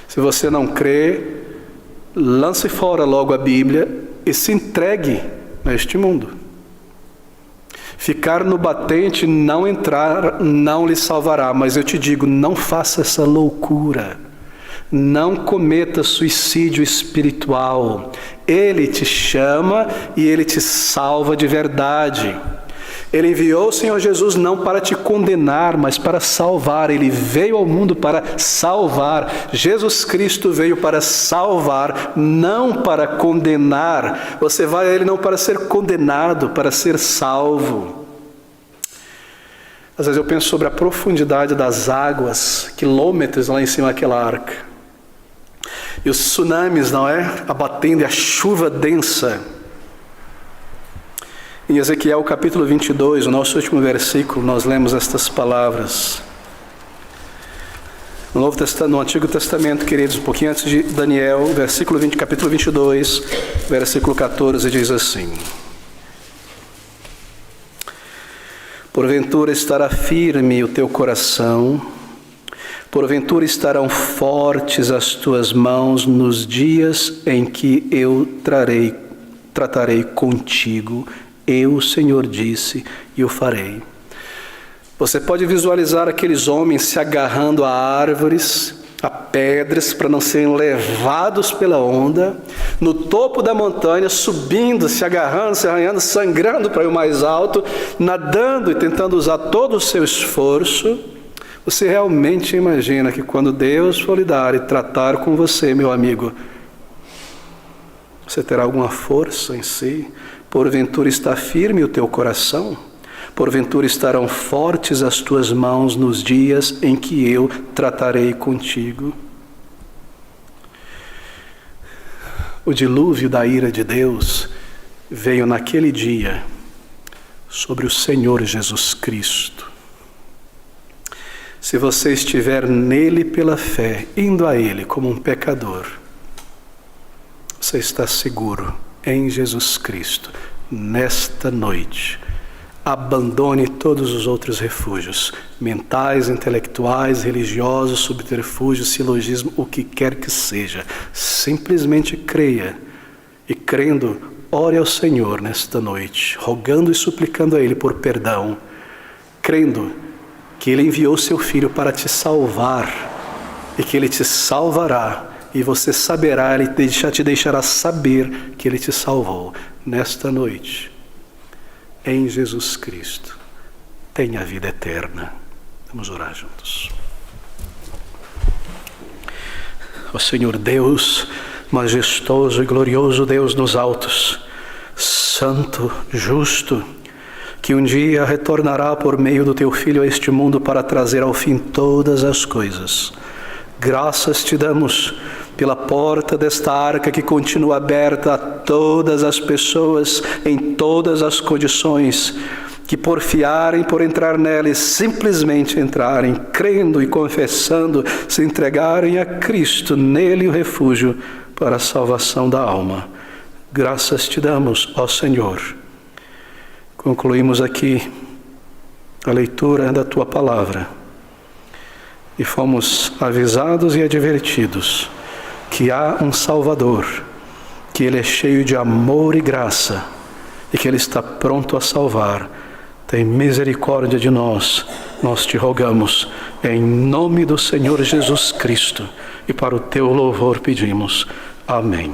Se você não crê, lance fora logo a Bíblia e se entregue neste mundo. Ficar no batente, não entrar, não lhe salvará. Mas eu te digo, não faça essa loucura. Não cometa suicídio espiritual. Ele te chama e Ele te salva de verdade. Ele enviou o Senhor Jesus não para te condenar, mas para salvar. Ele veio ao mundo para salvar. Jesus Cristo veio para salvar, não para condenar. Você vai a Ele não para ser condenado, para ser salvo. Às vezes eu penso sobre a profundidade das águas, quilômetros lá em cima daquela arca. E os tsunamis, não é? Abatendo, e a chuva densa. Em Ezequiel capítulo 22, o nosso último versículo, nós lemos estas palavras. No Antigo Testamento, queridos, um pouquinho antes de Daniel, capítulo 22, versículo 14, diz assim: porventura estará firme o teu coração, porventura estarão fortes as tuas mãos nos dias em que eu tratarei contigo. Eu, o Senhor, disse, e o farei. Você pode visualizar aqueles homens se agarrando a árvores, a pedras, para não serem levados pela onda, no topo da montanha, subindo, se agarrando, se arranhando, sangrando para ir mais alto, nadando e tentando usar todo o seu esforço. Você realmente imagina que quando Deus for lhe dar e tratar com você, meu amigo, você terá alguma força em si? Porventura está firme o teu coração? Porventura estarão fortes as tuas mãos nos dias em que eu tratarei contigo? O dilúvio da ira de Deus veio naquele dia sobre o Senhor Jesus Cristo. Se você estiver nele pela fé, indo a Ele como um pecador, você está seguro em Jesus Cristo. Nesta noite, abandone todos os outros refúgios, mentais, intelectuais, religiosos, subterfúgios, silogismo, o que quer que seja. Simplesmente creia e, crendo, ore ao Senhor nesta noite, rogando e suplicando a Ele por perdão, crendo que Ele enviou seu Filho para te salvar e que Ele te salvará. E você saberá, Ele te deixará saber que Ele te salvou. Nesta noite, em Jesus Cristo, tenha a vida eterna. Vamos orar juntos. Ó Senhor Deus, majestoso e glorioso Deus nos altos, santo, justo, que um dia retornará por meio do Teu Filho a este mundo para trazer ao fim todas as coisas. Graças te damos pela porta desta arca que continua aberta a todas as pessoas em todas as condições, que porfiarem por entrar nela e simplesmente entrarem, crendo e confessando, se entregarem a Cristo, nele o refúgio para a salvação da alma. Graças te damos, ó Senhor. Concluímos aqui a leitura da Tua Palavra e fomos avisados e advertidos que há um Salvador, que Ele é cheio de amor e graça e que Ele está pronto a salvar. Tem misericórdia de nós, nós te rogamos, em nome do Senhor Jesus Cristo, e para o Teu louvor pedimos. Amém.